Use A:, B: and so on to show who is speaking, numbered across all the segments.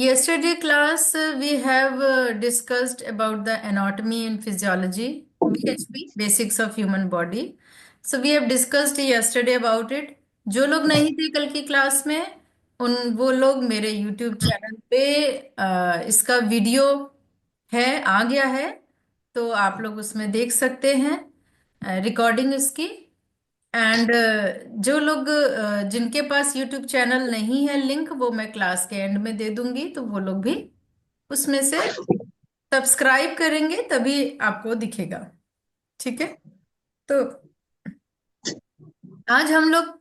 A: Yesterday class, we have discussed about the anatomy and physiology, BHP, basics of human body. So we have discussed yesterday about it. जो लोग नहीं थे कल की class में, उन वो लोग मेरे YouTube चैनल पे इसका वीडियो है, आ गया है। तो आप लोग उसमें देख सकते हैं रिकॉर्डिंग इसकी। एंड जो लोग जिनके पास यूट्यूब चैनल नहीं है, लिंक वो मैं क्लास के एंड में दे दूंगी, तो वो लोग भी उसमें से सब्सक्राइब करेंगे तभी आपको दिखेगा। ठीक है। तो आज हम लोग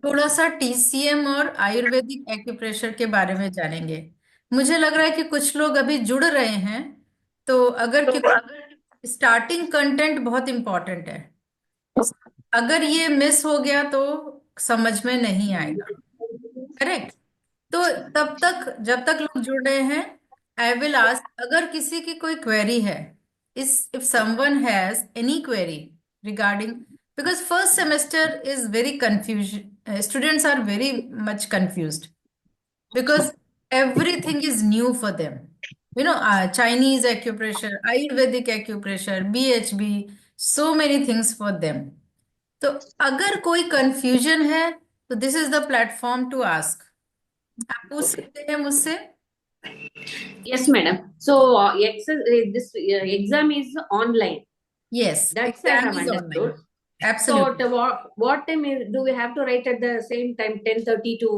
A: थोड़ा सा TCM और आयुर्वेदिक एक्यूप्रेशर के बारे में जानेंगे। मुझे लग रहा है कि कुछ लोग अभी जुड़ रहे हैं, तो अगर क्योंकि स्टार्टिंग कंटेंट बहुत इंपॉर्टेंट है। अगर ये मिस हो गया तो समझ में नहीं आएगा। करेक्ट। तो तब तक जब तक लोग जुड़ रहे हैं, आई विल आस्क, अगर किसी की कोई क्वेरी है, इस if someone has any query regarding, because first semester is very confusion, students are very much confused because everything is new for them. Chinese acupressure, Ayurvedic acupressure, BHB, so many things for them. तो अगर कोई confusion है तो this is the platform to ask. आप पूछ सकते हैं मुझसे।
B: Yes, madam. So, this exam is online.
A: Yes,
B: That's I
A: exam
B: have
A: is online.
B: understood. So,
A: absolutely.
B: what time do we have to write at the same time, 10:30 to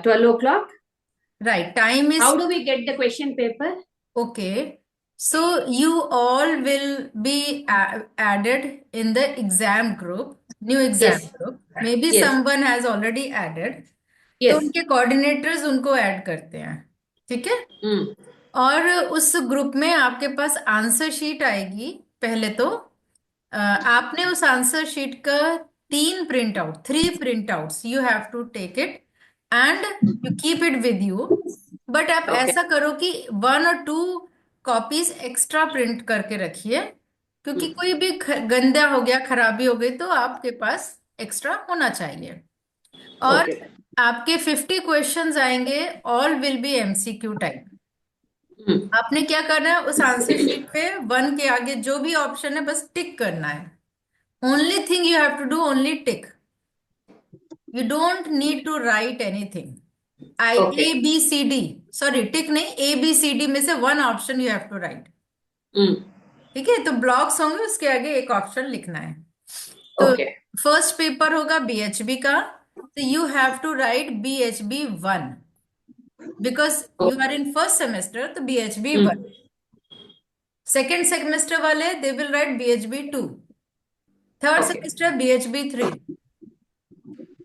B: 12 o'clock?
A: Right, time is
B: How do we get the question paper?
A: okay. So you all will be added in the exam group, new exam
B: Yes,
A: group. Maybe
B: yes,
A: someone has already added. तो
B: yes.
A: उनके coordinators उनको add करते हैं। ठीक है।
B: Mm.
A: और उस group में आपके पास आंसर शीट आएगी। पहले तो आपने उस आंसर शीट का 3 print out, 3 print outs you have to take it and you keep it with you. But आप
B: Okay,
A: ऐसा करो कि 1 और 2 कॉपीज एक्स्ट्रा प्रिंट करके रखिए, क्योंकि कोई भी गंदा हो गया, खराबी हो गई, तो आपके पास एक्स्ट्रा होना चाहिए। और
B: okay.
A: आपके 50 क्वेश्चंस आएंगे, all will be MCQ type.
B: Mm.
A: आपने क्या करना है, उस आंसर शीट पे 1 के आगे जो भी ऑप्शन है बस टिक करना है। Only thing you have to do, only tick. You don't need to write anything. A
B: Okay.
A: B C D, sorry tick नहीं, ABCD में से 1 option you have to write.
B: Mm.
A: ठीक है। तो ब्लॉक्स होंगे, उसके आगे एक ऑप्शन लिखना है। तो
B: Okay.
A: फर्स्ट पेपर होगा BHB का, तो you have to write BHB 1, because you are
B: Okay.
A: In first semester, तो BHB 1।
B: Mm.
A: सेकेंड सेमेस्टर वाले they will write BHB 2। Third
B: Okay.
A: Semester BHB 3।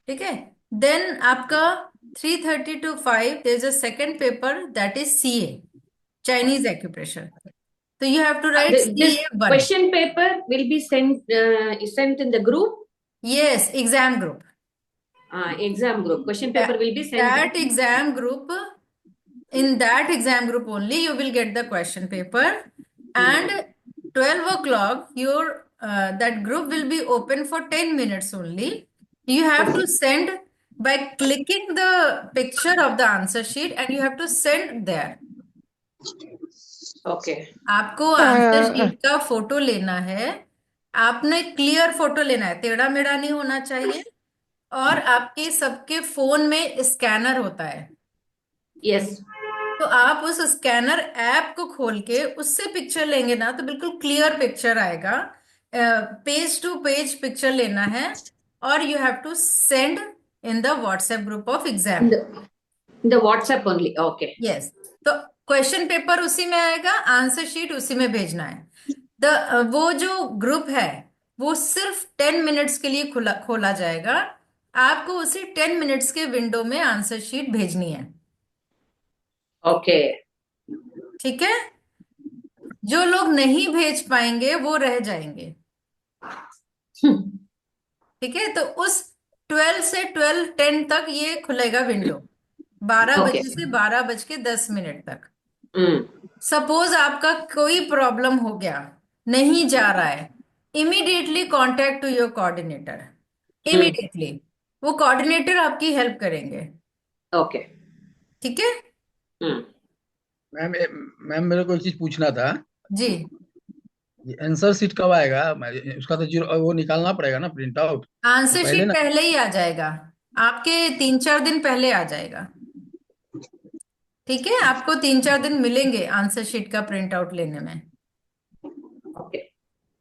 A: ठीक है। देन आपका 3:30 to 5 there is a second paper, that is CA, Chinese acupressure. तो you have to write
B: This
A: CA 1।
B: question paper will be sent in the group,
A: yes, exam group.
B: exam group. Question paper will be sent.
A: That exam group, in that exam group only you will get the question paper, and
B: Mm.
A: 12 o'clock your that group will be open for 10 minutes only. You have to
B: Okay.
A: send by clicking the picture of the answer sheet, and you have to send there।
B: Okay.
A: आपको answer sheet का photo लेना है। आपने clear photo लेना है, टेढ़ा मेढ़ा नहीं होना चाहिए। और आपके सबके फोन में स्कैनर होता है,
B: Yes.
A: तो आप उस स्कैनर ऐप को खोल के उससे पिक्चर लेंगे ना, तो बिल्कुल क्लियर पिक्चर आएगा। पेज टू पेज पिक्चर लेना है, और you have to send in the WhatsApp group of
B: In
A: exam.
B: the WhatsApp only. Okay.
A: Yes. तो क्वेश्चन पेपर उसी में आएगा, आंसर शीट उसी में भेजना है। वो जो ग्रुप है वो सिर्फ 10 मिनट्स के लिए खुला खोला जाएगा। आपको उसी 10 मिनट्स के विंडो में आंसर शीट भेजनी है।
B: Okay.
A: ठीक है। जो लोग नहीं भेज पाएंगे वो रह जाएंगे। ठीक है। तो उस 12 से 12:10 तक ये खुलेगा विंडो, बारह
B: Okay.
A: बजे से 12:10 तक।
B: Mm.
A: सपोज आपका कोई प्रॉब्लम हो गया, नहीं जा रहा है, immediately contact to your coordinator.
B: Mm.
A: Immediately वो कोऑर्डिनेटर आपकी हेल्प करेंगे।
B: Okay.
A: ठीक है।
B: Hmm.
C: मैम मैम मेरे को एक चीज पूछना था।
A: जी।
C: ये आंसर शीट कब आएगा? उसका तो जीरो वो निकालना पड़ेगा ना, प्रिंट आउट। वो
A: आंसर
C: पहले
A: शीट
C: ना।
A: पहले ही आ जाएगा, आपके 3-4 दिन पहले आ जाएगा। ठीक है, आपको 3-4 दिन मिलेंगे आंसर शीट का प्रिंट आउट लेने में।
B: Okay.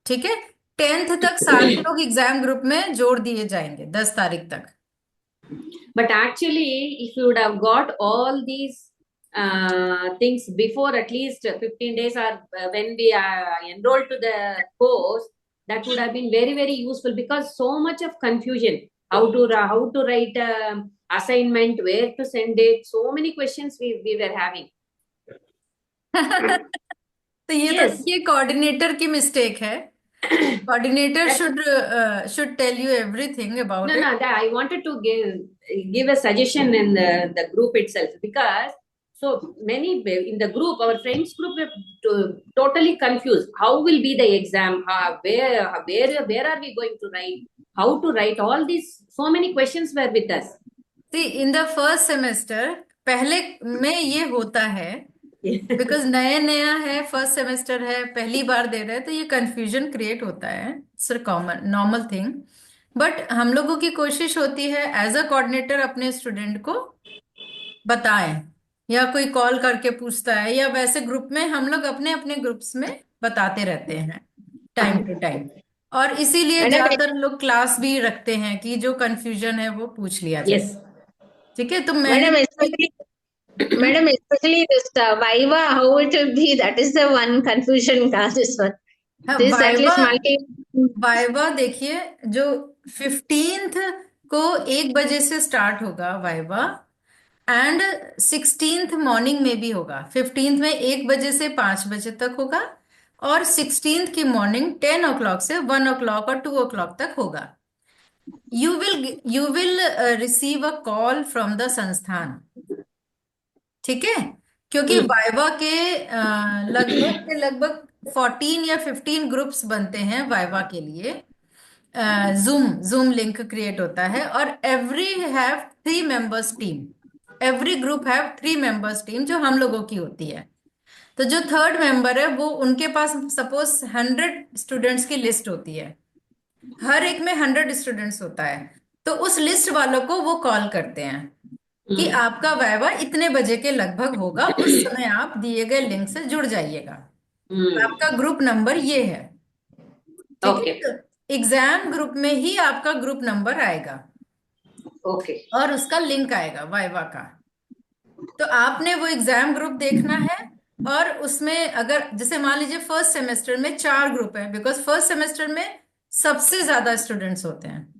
A: ठीक है। 10th तक सारे लोग एग्जाम ग्रुप में जोड़ दिए जाएंगे, 10 तारीख तक।
B: But actually, if you would have got all these things before at least 15 days, or when we enrolled to the course, that would have been very, very useful, because so much of confusion. How to write assignment, where to send it, so many questions we were having.
A: तो ये तो
B: Yes.
A: देखिए coordinator की mistake है। Coordinator
B: That,
A: should tell you everything
B: no,
A: about इट।
B: no, that I wanted to give a suggestion in the group itself, because so many in the group, our friends group, were totally confused. How will be the exam? Where are we going to write? How to write? All these so many questions were with us.
A: See in the first semester पहले में ये होता है, because नया नया है, first semester है, पहली बार दे रहे हैं, तो ये कंफ्यूजन क्रिएट होता है। It's common normal thing. But हम लोगों की कोशिश होती है एज अ कोऑर्डिनेटर अपने स्टूडेंट को बताएं, या कोई कॉल करके पूछता है, या वैसे ग्रुप में हम लोग अपने अपने ग्रुप्स में बताते रहते हैं टाइम टू टाइम। और इसीलिए
B: Madam,
A: ज्यादातर लोग क्लास भी रखते हैं कि जो कंफ्यूजन है वो पूछ लिया जाए।
B: yes.
A: ठीक है, तो मैंने
D: Madam, especially, madam, especially this Viva, how it will be, that is the one confusion, this one.
A: हाँ
D: This at
A: viva.
D: least multi.
A: Viva देखिए, जो 15th को 1 बजे से स्टार्ट होगा वाइवा, एंड 16th मॉर्निंग में भी होगा। 15th में 1 बजे से 5 बजे तक होगा, और 16th की मॉर्निंग 10 o'clock से 1 o'clock और 2 o'clock तक होगा। You will receive a call from the संस्थान। ठीक है, क्योंकि
B: Hmm.
A: वाइवा के लगभग 14 या 15 ग्रुप्स बनते हैं वाइवा के लिए। जूम जूम लिंक क्रिएट होता है, और every have 3 members team. Every group have 3 members team, जो हम लोगों की होती है। तो जो थर्ड मेंबर है वो, उनके पास सपोज 100 स्टूडेंट्स की लिस्ट होती है, हर एक में 100 स्टूडेंट्स होता है। तो उस लिस्ट वालों को वो कॉल करते हैं कि
B: Hmm.
A: आपका वाइवा इतने बजे के लगभग होगा, उस समय आप दिए गए लिंक से जुड़ जाइएगा।
B: Hmm.
A: आपका ग्रुप नंबर ये है। ठीक है,
B: Okay.
A: तो एग्जाम ग्रुप में ही आपका ग्रुप नंबर आएगा,
B: Okay.
A: और उसका लिंक आएगा वाइवा का। तो आपने वो एग्जाम ग्रुप देखना है। और उसमें अगर जैसे मान लीजिए फर्स्ट सेमेस्टर में 4 ग्रुप है, बिकॉज फर्स्ट सेमेस्टर में सबसे ज्यादा स्टूडेंट्स होते हैं।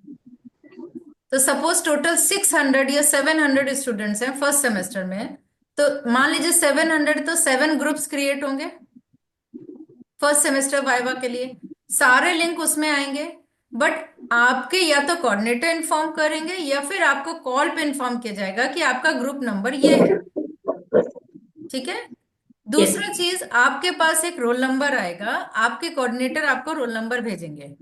A: तो सपोज टोटल 600 या 700 स्टूडेंट्स हैं फर्स्ट सेमेस्टर में, तो मान लीजिए 700, तो 7 ग्रुप्स क्रिएट होंगे फर्स्ट सेमेस्टर वाइवा के लिए। सारे लिंक उसमें आएंगे, बट आपके या तो कोऑर्डिनेटर इन्फॉर्म करेंगे, या फिर आपको कॉल पे इन्फॉर्म किया जाएगा कि आपका ग्रुप नंबर ये है। ठीक है।
B: Yes.
A: दूसरा चीज, आपके पास एक रोल नंबर आएगा, आपके कोऑर्डिनेटर आपको रोल नंबर भेजेंगे।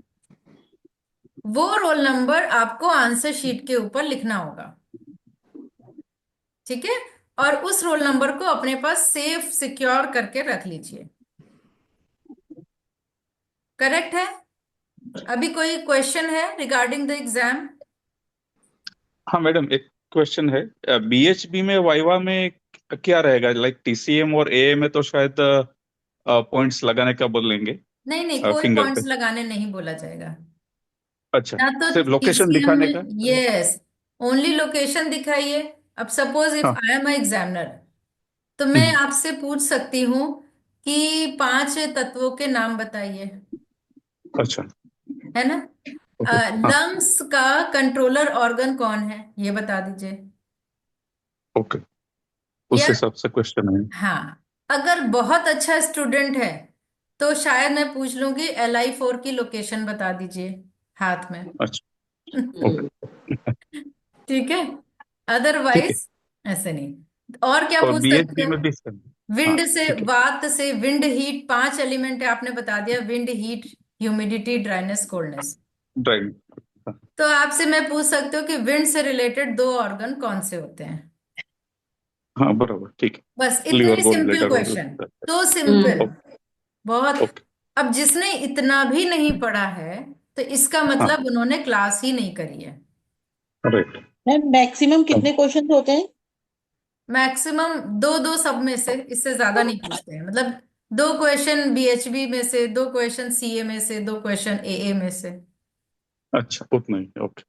A: वो रोल नंबर आपको आंसर शीट के ऊपर लिखना होगा। ठीक है, और उस रोल नंबर को अपने पास सेफ सिक्योर करके रख लीजिए। करेक्ट है? अभी कोई क्वेश्चन है रिगार्डिंग द एग्जाम?
E: हाँ मैडम, एक क्वेश्चन है। बीएचबी में वाइवा में क्या रहेगा? लाइक टीसीएम और एए में तो शायद पॉइंट्स लगाने का बोलेंगे
A: नहीं नहीं, कोई
E: फिंगर पे।
A: पॉइंट्स लगाने नहीं बोला जाएगा।
E: अच्छा,
A: ना तो
E: सिर्फ लोकेशन
A: टीसीएम
E: दिखाने
A: में,
E: का।
A: यस, ओनली लोकेशन दिखाइए। अब सपोज इफ
E: हाँ।
A: आई एम अ एग्जामिनर, तो मैं
E: हम्म,
A: आपसे पूछ सकती हूँ कि 5 तत्वों के नाम बताइए,
E: अच्छा।
A: है ना।
E: ओके। हाँ।
A: लंग्स का कंट्रोलर ऑर्गन कौन है, ये बता दीजिए।
E: ओके,
A: या
E: उस हिसाब से क्वेश्चन है।
A: हाँ, अगर बहुत अच्छा स्टूडेंट है तो शायद मैं पूछ लूंगी LI4 की लोकेशन बता दीजिए हाथ में।
E: अच्छा।
B: Hmm.
E: ओके।
A: ठीक है,
E: ठीक है।
A: अदरवाइज ऐसे नहीं। और क्या
E: और
A: पूछ सकते
E: बीएचबी
A: हो?
E: में भी सेम। हाँ,
A: विंड से,
E: ठीक है।
A: वात से, विंड हीट, 5 एलिमेंट है आपने बता दिया, wind heat humidity dryness coldness.
E: Driving. हाँ।
A: तो आपसे मैं पूछ सकती हूँ कि विंड से रिलेटेड 2 ऑर्गन कौन से होते हैं?
E: हाँ बराबर, ठीक है।
A: बस इतने
E: लिवर
A: ही
E: गोल
A: सिंपल
E: ब्लैडर और
A: क्वेश्चन, तो
B: Hmm.
A: सिंपल, बहुत।
E: ओके।
A: अब जिसने इतना भी नहीं पढ़ा है तो इसका
E: हाँ
A: मतलब उन्होंने क्लास ही नहीं करी है।
E: राइट।
F: मैम मैक्सिमम कितने क्वेश्चन होते हैं?
A: मैक्सिमम दो दो सब में से, इससे ज्यादा नहीं पूछते हैं। मतलब दो क्वेश्चन बीएचबी में से, दो क्वेश्चन सीए में से, दो क्वेश्चन एए में से,
E: अच्छा उतना ही, ओके।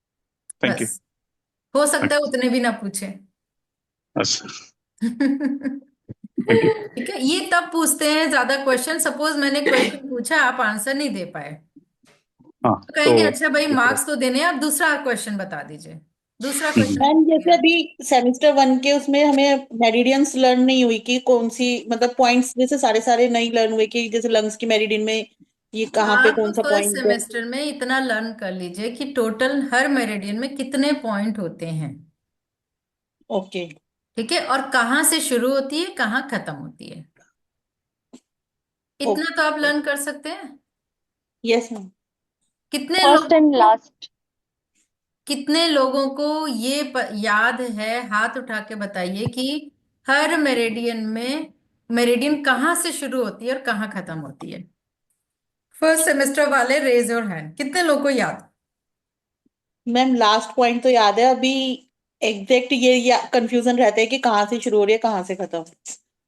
E: Thank you.
A: बस। हो सकता है उतने भी ना पूछे।
E: अच्छा
A: ठीक
E: थैंक यू।
A: है, ये तब पूछते हैं ज्यादा क्वेश्चन, सपोज मैंने क्वेश्चन पूछा, आप आंसर नहीं दे पाए,
E: हाँ
A: तो
E: तो
A: कहेंगे अच्छा भाई
E: ठीक है।
A: मार्क्स तो देने हैं, आप दूसरा क्वेश्चन बता दीजिए, दूसरा
E: हम्म,
A: क्वेश्चन
F: मैम
A: पूछ
F: जैसे
A: लिया।
F: अभी सेमेस्टर 1 के उसमें हमें मेरिडियंस लर्न नहीं हुई कि कौन सी, मतलब पॉइंट्स जैसे सारे सारे नहीं लर्न हुए कि जैसे लंग्स की मेरिडियन में ये कहाँ पे
A: आप
F: कौन सा
A: फर्स्ट
F: पॉइंट है।
A: सेमेस्टर में इतना लर्न कर लीजिए कि टोटल हर मेरिडियन में कितने पॉइंट होते हैं।
F: ओके।
A: ठीक है, और कहाँ से शुरू होती है, कहाँ खत्म होती है, इतना तो आप
F: ओके।
A: लर्न कर सकते हैं।
F: Yes ma'am.
A: कितने
G: फर्स्ट
A: लोगों
G: एंड
A: को,
G: लास्ट।
A: कितने लोगों को ये याद है, हाथ उठा के बताइए कि हर मेरिडियन में मेरिडियन कहाँ से शुरू होती है और कहाँ खत्म होती है। फर्स्ट सेमेस्टर वाले रेज योर हैंड, कितने लोगों को याद।
F: मैम लास्ट पॉइंट तो याद है अभी, एग्जैक्ट ये कंफ्यूजन रहता है कि कहाँ से शुरू हो रही है कहाँ से खत्म,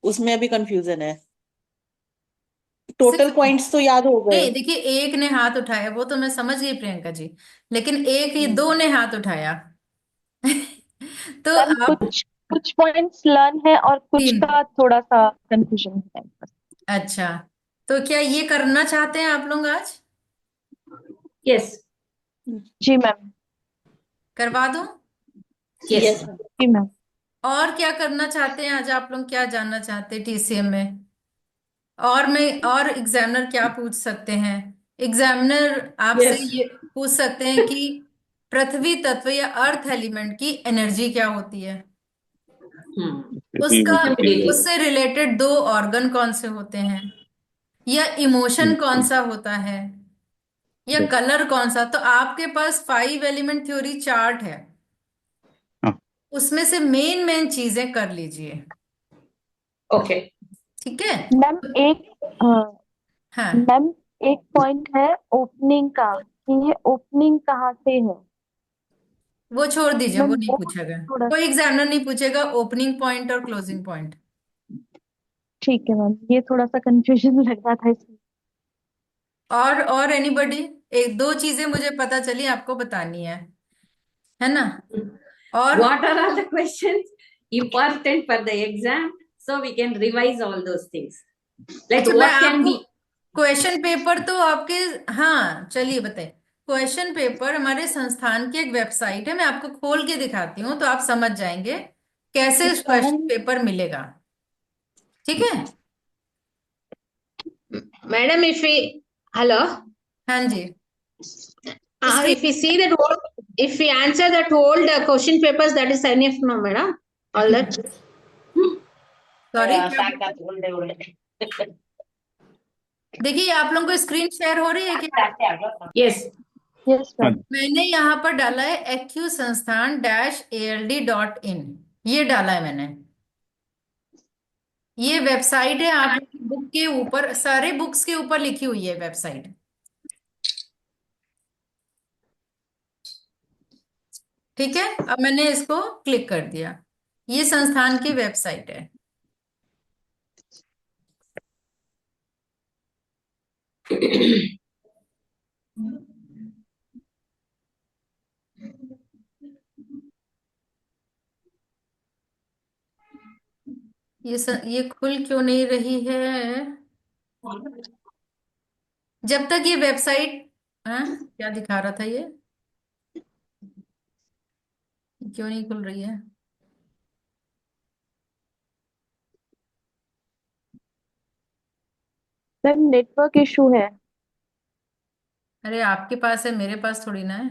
F: उसमें अभी कंफ्यूजन है। टोटल
A: सिर्फ,
F: पॉइंट्स तो याद हो गए।
A: नहीं देखिए, एक ने हाथ उठाया वो तो मैं समझ गई प्रियंका जी, लेकिन एक ही,
F: हम्म।
A: दो ने हाथ उठाया। तो
G: मैम
A: आप,
G: कुछ कुछ पॉइंट्स लर्न है और कुछ
A: तीन,
G: का थोड़ा सा कंफ्यूजन है बस।
A: अच्छा, तो क्या ये करना चाहते हैं आप लोग आज,
B: Yes.
G: जी मैम।
A: करवा दूं।
B: Yes.
F: Yes ma'am.
G: जी मैम।
A: और क्या करना चाहते हैं आज आप लोग, क्या जानना चाहते हैं टीसीएम में, और मैं, और एग्जामिनर क्या पूछ सकते हैं। एग्जामिनर आपसे
B: Yes.
A: ये पूछ सकते हैं कि पृथ्वी तत्व या अर्थ एलिमेंट की एनर्जी क्या होती है,
B: Hmm.
A: उसका,
B: Immediately.
A: उससे रिलेटेड दो ऑर्गन कौन से होते हैं, या इमोशन कौन सा होता है, या कलर कौन सा। तो आपके पास 5 एलिमेंट थ्योरी चार्ट है,
E: हाँ
A: उसमें से मेन मेन चीजें कर लीजिए।
B: Okay.
A: ठीक है,
G: मैम एक
A: हाँ,
G: मैम एक पॉइंट है ओपनिंग का, कि ये ओपनिंग कहाँ से है।
A: वो छोड़ दीजिए, वो
G: मैम
A: नहीं
G: वो
A: पूछेगा,
G: थोड़ा,
A: कोई एग्जामिनर नहीं पूछेगा ओपनिंग पॉइंट और क्लोजिंग पॉइंट।
G: ठीक है मैम, ये थोड़ा सा कंफ्यूजन लग रहा था इसमें।
A: और एनीबॉडी, एक दो चीजें मुझे पता चली आपको बतानी है ना। और
B: What are all the questions important for the exam? So we can revise all those things. Like
A: अच्छा, मैं
B: what can
A: आपको
B: be.
A: क्वेश्चन पेपर तो आपके, हाँ चलिए बताइए, क्वेश्चन पेपर हमारे संस्थान की एक वेबसाइट है, मैं आपको खोल के दिखाती हूँ तो आप समझ जाएंगे कैसे क्वेश्चन
F: मैम
A: पेपर मिलेगा। ठीक है,
D: Madam, if we, hello,
A: हाँ जी,
D: if we
A: screen,
D: see that whole, if we answer that whole question papers, that is enough, no, madam. All that.
A: Sorry क्या, देखिए आप लोगों को स्क्रीन शेयर हो रही है क्या।
B: Yes.
G: यस
E: हाँ
G: मैम।
A: मैंने यहाँ पर डाला है एक्यू संस्थान -ALD.in, ये डाला है मैंने, ये वेबसाइट है, आप बुक के ऊपर, सारे बुक्स के ऊपर लिखी हुई है वेबसाइट। ठीक है, अब मैंने इसको क्लिक कर दिया, ये संस्थान की वेबसाइट है। ये खुल क्यों नहीं रही है, जब तक ये वेबसाइट, हाँ क्या दिखा रहा था ये, क्यों नहीं खुल रही है।
G: मैम नेटवर्क इशू है।
A: अरे आपके पास है, मेरे पास थोड़ी ना है।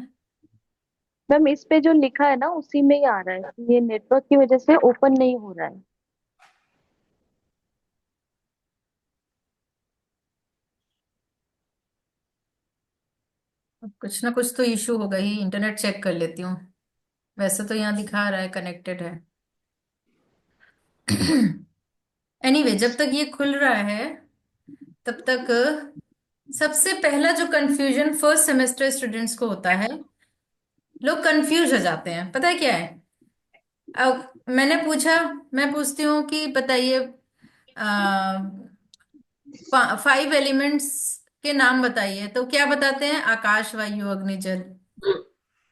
G: मैम इस पे जो लिखा है ना उसी में ही आ रहा है कि ये नेटवर्क की वजह से ओपन नहीं हो रहा है।
A: अब कुछ ना कुछ तो इशू होगा ही, इंटरनेट चेक कर लेती हूँ, वैसे तो यहाँ दिखा रहा है कनेक्टेड है। एनीवे जब तक ये खुल रहा है तब तक सबसे पहला जो कंफ्यूजन फर्स्ट सेमेस्टर स्टूडेंट्स को होता है, लोग कंफ्यूज हो जाते हैं। पता है क्या है? अब मैंने पूछा, मैं पूछती हूँ कि बताइए 5 एलिमेंट्स के नाम बताइए, तो क्या बताते हैं? आकाश, वायु, अग्नि, जल।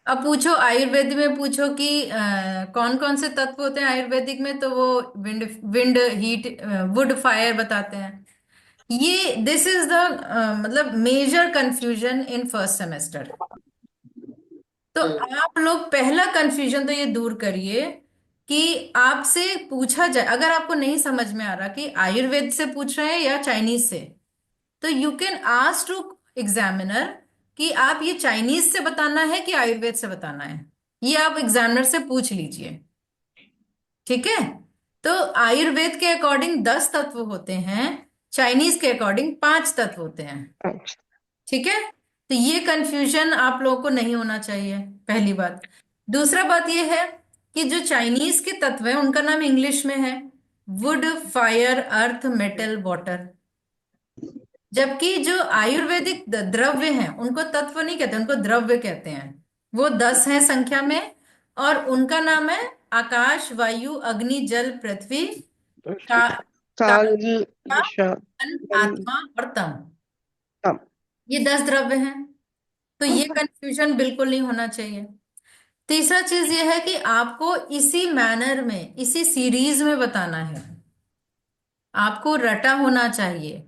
A: अब पूछो आयुर्वेद में, पूछो कि कौन कौन से तत्व होते हैं आयुर्वेदिक में, तो वो wind wind heat wood fire बताते हैं। ये दिस इज द मतलब major confusion in first semester. तो आप लोग पहला कंफ्यूजन तो ये दूर करिए कि आपसे पूछा जाए, अगर आपको नहीं समझ में आ रहा कि आयुर्वेद से पूछ रहे हैं या चाइनीज से, तो you can ask to examiner कि आप ये चाइनीज से बताना है कि आयुर्वेद से बताना है। ये आप एग्जामिनर से पूछ लीजिए, ठीक है? तो आयुर्वेद के अकॉर्डिंग 10 तत्व होते हैं, चाइनीज के अकॉर्डिंग 5 तत्व होते हैं। ठीक है? तो ये कंफ्यूजन आप लोगों को नहीं होना चाहिए, पहली बात। दूसरा बात ये है कि जो चाइनीज के तत्व हैं उनका नाम इंग्लिश में है would, fire, earth, metal, water. जबकि जो आयुर्वेदिक द्रव्य हैं उनको तत्व नहीं कहते, उनको द्रव्य कहते हैं। वो 10 हैं संख्या में, और उनका नाम है आकाश, वायु, अग्नि, जल, पृथ्वी, का,
H: काल
A: का,
H: ईशा
A: मन, आत्मा और तम।
H: तम।
A: ये 10 द्रव्य हैं। तो ये कंफ्यूजन बिल्कुल नहीं होना चाहिए। तीसरा चीज ये है कि आपको इसी मैनर में, इसी सीरीज में बताना है, आपको रटा होना चाहिए।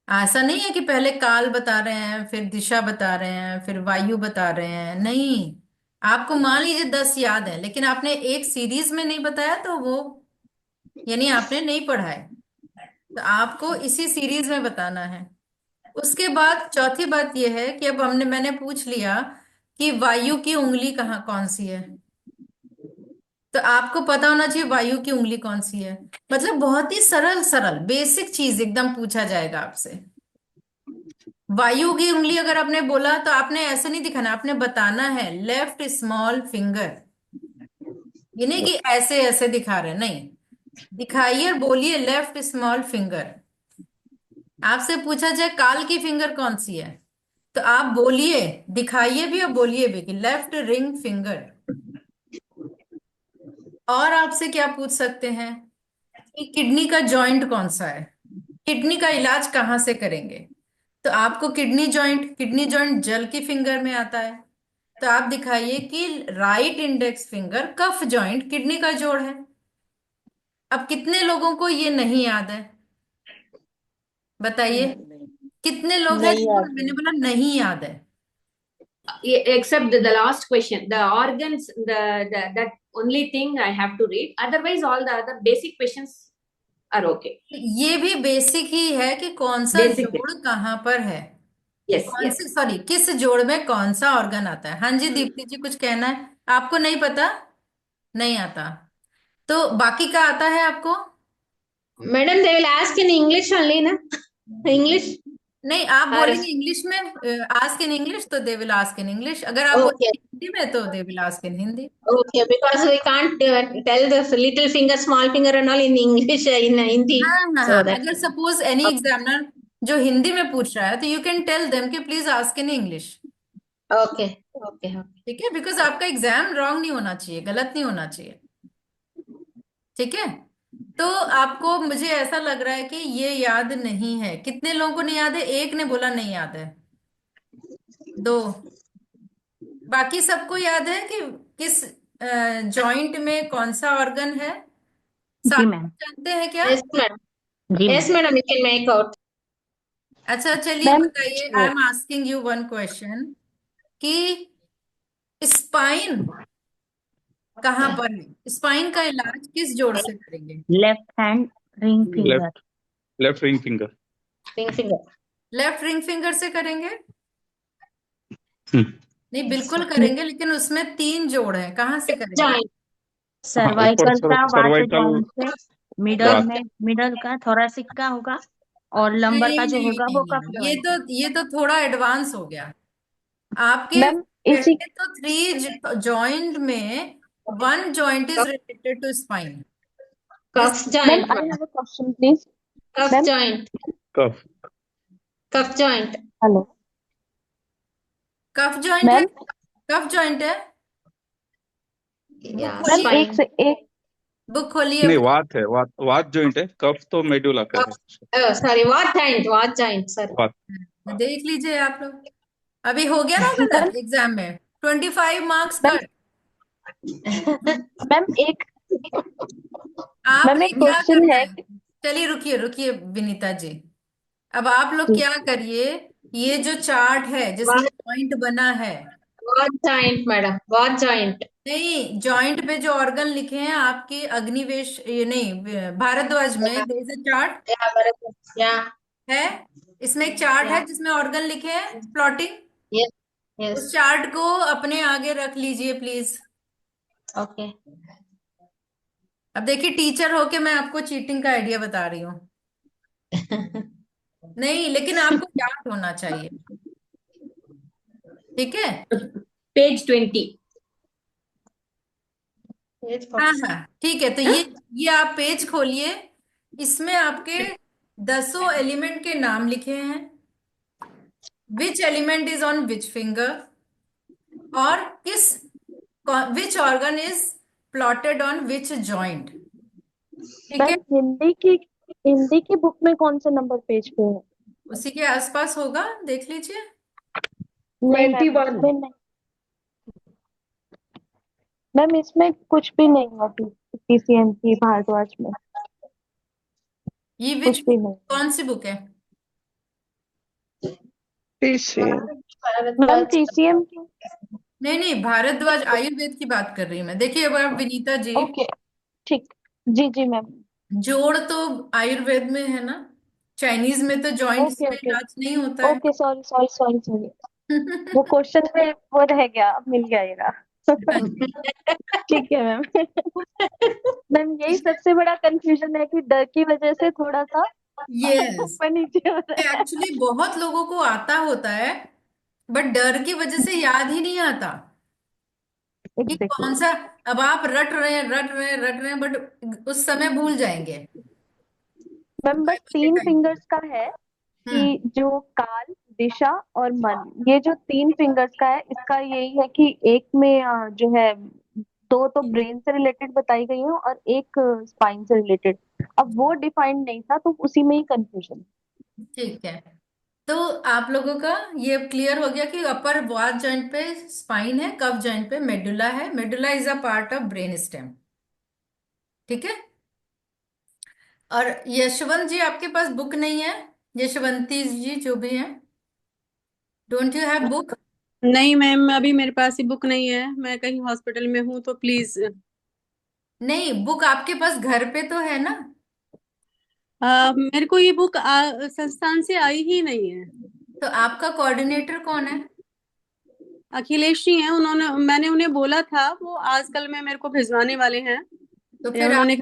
A: ऐसा नहीं है कि पहले काल बता रहे हैं, फिर दिशा बता रहे हैं, फिर वायु बता रहे हैं। नहीं, आपको मान लीजिए 10 याद है, लेकिन आपने एक सीरीज में नहीं बताया, तो वो यानी आपने नहीं पढ़ा है। तो आपको इसी सीरीज में बताना है। उसके बाद चौथी बात यह है कि अब मैंने पूछ लिया कि वायु की उंगली कहाँ कौन सी है, तो आपको पता होना चाहिए वायु की उंगली कौन सी है। मतलब बहुत ही सरल सरल बेसिक चीज एकदम पूछा जाएगा आपसे। वायु की उंगली अगर आपने बोला तो आपने ऐसे नहीं दिखाना, आपने बताना है लेफ्ट स्मॉल फिंगर। ये नहीं कि ऐसे ऐसे दिखा रहे, नहीं, दिखाइए और बोलिए लेफ्ट स्मॉल फिंगर। आपसे पूछा जाए काल की फिंगर कौन सी है, तो आप बोलिए, दिखाइए भी और बोलिए भी कि लेफ्ट रिंग फिंगर। और आपसे क्या पूछ सकते हैं कि किडनी का जॉइंट कौन सा है, किडनी का इलाज कहाँ से करेंगे, तो आपको किडनी जॉइंट जल की फिंगर में आता है। तो आप दिखाइए कि राइट इंडेक्स फिंगर कफ जॉइंट किडनी का जोड़ है। अब कितने लोगों को ये नहीं याद है? बताइए, कितने लोग हैं
F: नहीं
A: जिनको
F: याद
A: मैंने
F: है।
A: बोला नहीं याद है?
B: Except the last question, the organs, the that only thing I have to read. Otherwise, all the other basic questions are okay.
A: ये भी बेसिक ही है कि कौन सा
B: Basic thing.
A: जोड़ कहाँ पर है,
B: Yes,
A: कौन
B: yes.
A: सी, सॉरी, किस जोड़ में कौन सा ऑर्गन आता है। हाँ जी दीप्ति जी, कुछ कहना है? आपको नहीं पता? नहीं आता? तो बाकी का आता है आपको?
D: Madam, they will ask in English only, na? English
A: नहीं, आप
D: or
A: बोलेंगे इंग्लिश में, आस्क इन इंग्लिश, तो they will ask in English. अगर आप
D: okay,
A: बोलेंगे हिंदी में, तो they will ask in Hindi.
D: okay, because we can't tell the little finger, small finger, and all in English, in Hindi.
A: हाँ हाँ हाँ,
D: So that
A: अगर सपोज एनी एग्जामिनर जो हिंदी में पूछ रहा है, तो यू कैन टेल देम कि please ask in English.
D: okay, okay, okay.
A: ठीक है? बिकॉज आपका एग्जाम रॉन्ग नहीं होना चाहिए, गलत नहीं होना चाहिए। ठीक है? तो आपको, मुझे ऐसा लग रहा है कि ये याद नहीं है। कितने लोगों को नहीं याद है? एक ने बोला नहीं याद है, दो। बाकी सबको याद है कि किस जॉइंट में कौन सा ऑर्गन है?
G: जी
A: सारे
G: मैम।
A: जानते हैं क्या?
D: Yes, madam.
G: जी
D: Yes,
G: ma'am.
D: madam, you can make out.
A: अच्छा चलिए
G: मैम
A: बताइए, I am asking you one question कि स्पाइन कहाँ पर है? स्पाइन का इलाज किस जोड़ से करेंगे?
G: Left hand ring
E: left
G: finger.
E: Left ring finger.
D: Ring finger.
A: Left ring finger से करेंगे?
E: हम्म,
A: नहीं, बिल्कुल करेंगे, लेकिन उसमें 3 जोड़ हैं, कहाँ से करेंगे?
D: Joint.
E: हाँ, ऊपर
G: सर्वाइकल का वात
E: सर्वाइकल
G: जॉइंट से, मिडल
E: वात।
G: में मिडल का थोरासिक का होगा, और लंबर
A: नहीं
G: का जो
A: नहीं
G: होगा
A: नहीं
G: वो
A: नहीं,
G: कफ
A: ये
G: जॉइंट
A: तो
G: है।
A: ये तो थोड़ा एडवांस हो गया आपके।
G: मैम इसी
A: पहले तो 3 जॉइंट में 1 joint is related to spine.
D: Cuff
G: ma'am
D: joint,
G: I
D: madam.
G: Have a question please.
D: Cuff
G: ma'am
D: joint.
E: Cuff
D: Cuff joint.
G: Hello
A: cuff joint है,
G: मैम।
A: कफ जॉइंट है। बुक
D: Yeah,
G: मैम
A: खोलिए,
G: एक
D: spine.
G: से एक
A: book खोलिए।
E: नहीं, वात है, वात वात जॉइंट है, कफ तो मेडुला का
D: Cuff.
E: है।
D: Oh, sorry. What joint? What joint? Sorry.
E: वात।
A: देख लीजिए आप लोग, अभी हो गया ना
G: मैम
A: गलत एग्जाम में, 25 मार्क्स
G: मैम
A: कट।
G: मैम एक मैम
A: आपने
G: एक
A: क्या
G: क्वेश्चन
A: करना
G: है।
A: है, चलिए रुकिए रुकिए विनीता जी, अब आप लोग क्या करिए, ये जो चार्ट है जिसमें
D: What,
A: पॉइंट बना है,
D: what joint, madam? What joint?
A: नहीं जॉइंट पे जो ऑर्गन लिखे हैं आपके अग्निवेश, ये नहीं, भारद्वाज में
D: Yeah,
A: there is a chart
D: yeah, Bharat. Yeah.
A: है, इसमें एक चार्ट है
D: Yeah.
A: जिसमें ऑर्गन लिखे हैं प्लॉटिंग,
D: Yes.
A: उस
D: Yes.
A: चार्ट को अपने आगे रख लीजिए प्लीज।
D: Okay.
A: अब देखिए टीचर होके मैं आपको चीटिंग का आइडिया बता रही हूँ, नहीं लेकिन आपको याद होना चाहिए, ठीक है।
B: Page 20.
D: Yes,
A: हाँ
D: Fox.
A: हाँ ठीक है, तो ये आप पेज खोलिए, इसमें आपके 10 एलिमेंट के नाम लिखे हैं, which element is on which finger, और किस which organ is plotted on which joint, ठीक है।
G: मैम हिंदी की बुक में कौन से नंबर पेज पे है?
A: उसी के आसपास होगा, देख लीजिए।
G: नहीं मैम
H: 21.
G: इसमें नहीं। मैम इसमें कुछ भी नहीं है पीसीएम की भारद्वाज में
A: ये विच
G: कुछ भी नहीं।
A: कौन सी बुक है?
H: TC.
G: Ma'am
D: Bharat.
G: टीसीएम की।
A: नहीं नहीं, भारद्वाज आयुर्वेद की बात कर रही हूँ मैं। देखिए अब आप विनीता जी,
G: ओके ठीक। जी जी मैम।
A: जोड़ तो आयुर्वेद में है ना, चाइनीज में तो जॉइंट्स
G: ओके
A: में
G: ओके
A: इलाज नहीं होता है।
G: Okay sorry sorry sorry sorry. वो क्वेश्चन में वो रह गया, मिल गया ये रहा। ठीक है मैम। मैम यही
A: इसमें
G: सबसे बड़ा कंफ्यूजन है कि डर की वजह से थोड़ा सा
A: यस,
G: ऊपर नीचे हो रहा है।
A: एक्चुअली बहुत लोगों को आता होता है, बट डर की वजह से याद ही नहीं आता कि
G: एग्जैक्टली
A: कौन सा। अब आप रट रहे हैं रट रहे हैं रट रहे हैं, बट उस समय भूल जाएंगे
G: मैम बस
A: वाइवा के
G: 3
A: टाइम पे।
G: फिंगर्स का है
A: हम्म,
G: कि जो काल, दिशा और मन, ये जो 3 फिंगर्स का है, इसका यही है कि एक में जो है 2 तो ब्रेन से रिलेटेड बताई गई है और एक स्पाइन से रिलेटेड। अब वो डिफाइंड नहीं था तो उसी में ही कंफ्यूजन।
A: ठीक है, तो आप लोगों का ये क्लियर हो गया कि अपर वात जॉइंट पे स्पाइन है, कफ जॉइंट पे मेडुला है, medulla is a part of brain stem, ठीक है। और यशवंत जी आपके पास बुक नहीं है, यशवंती जी जो भी हैं, डोंट यू हैव बुक?
I: नहीं मैम, अभी मेरे पास ही बुक नहीं है, मैं कहीं हॉस्पिटल में हूँ तो प्लीज।
A: नहीं, बुक आपके पास घर पे तो है ना?
I: मेरे को ये बुक संस्थान से आई ही नहीं है।
A: तो आपका कोऑर्डिनेटर कौन है?
I: अखिलेश जी हैं, उन्होंने, मैंने उन्हें बोला था, वो आजकल में मेरे को भिजवाने वाले हैं,
A: तो
I: या
A: फिर आप,
I: उन्होंने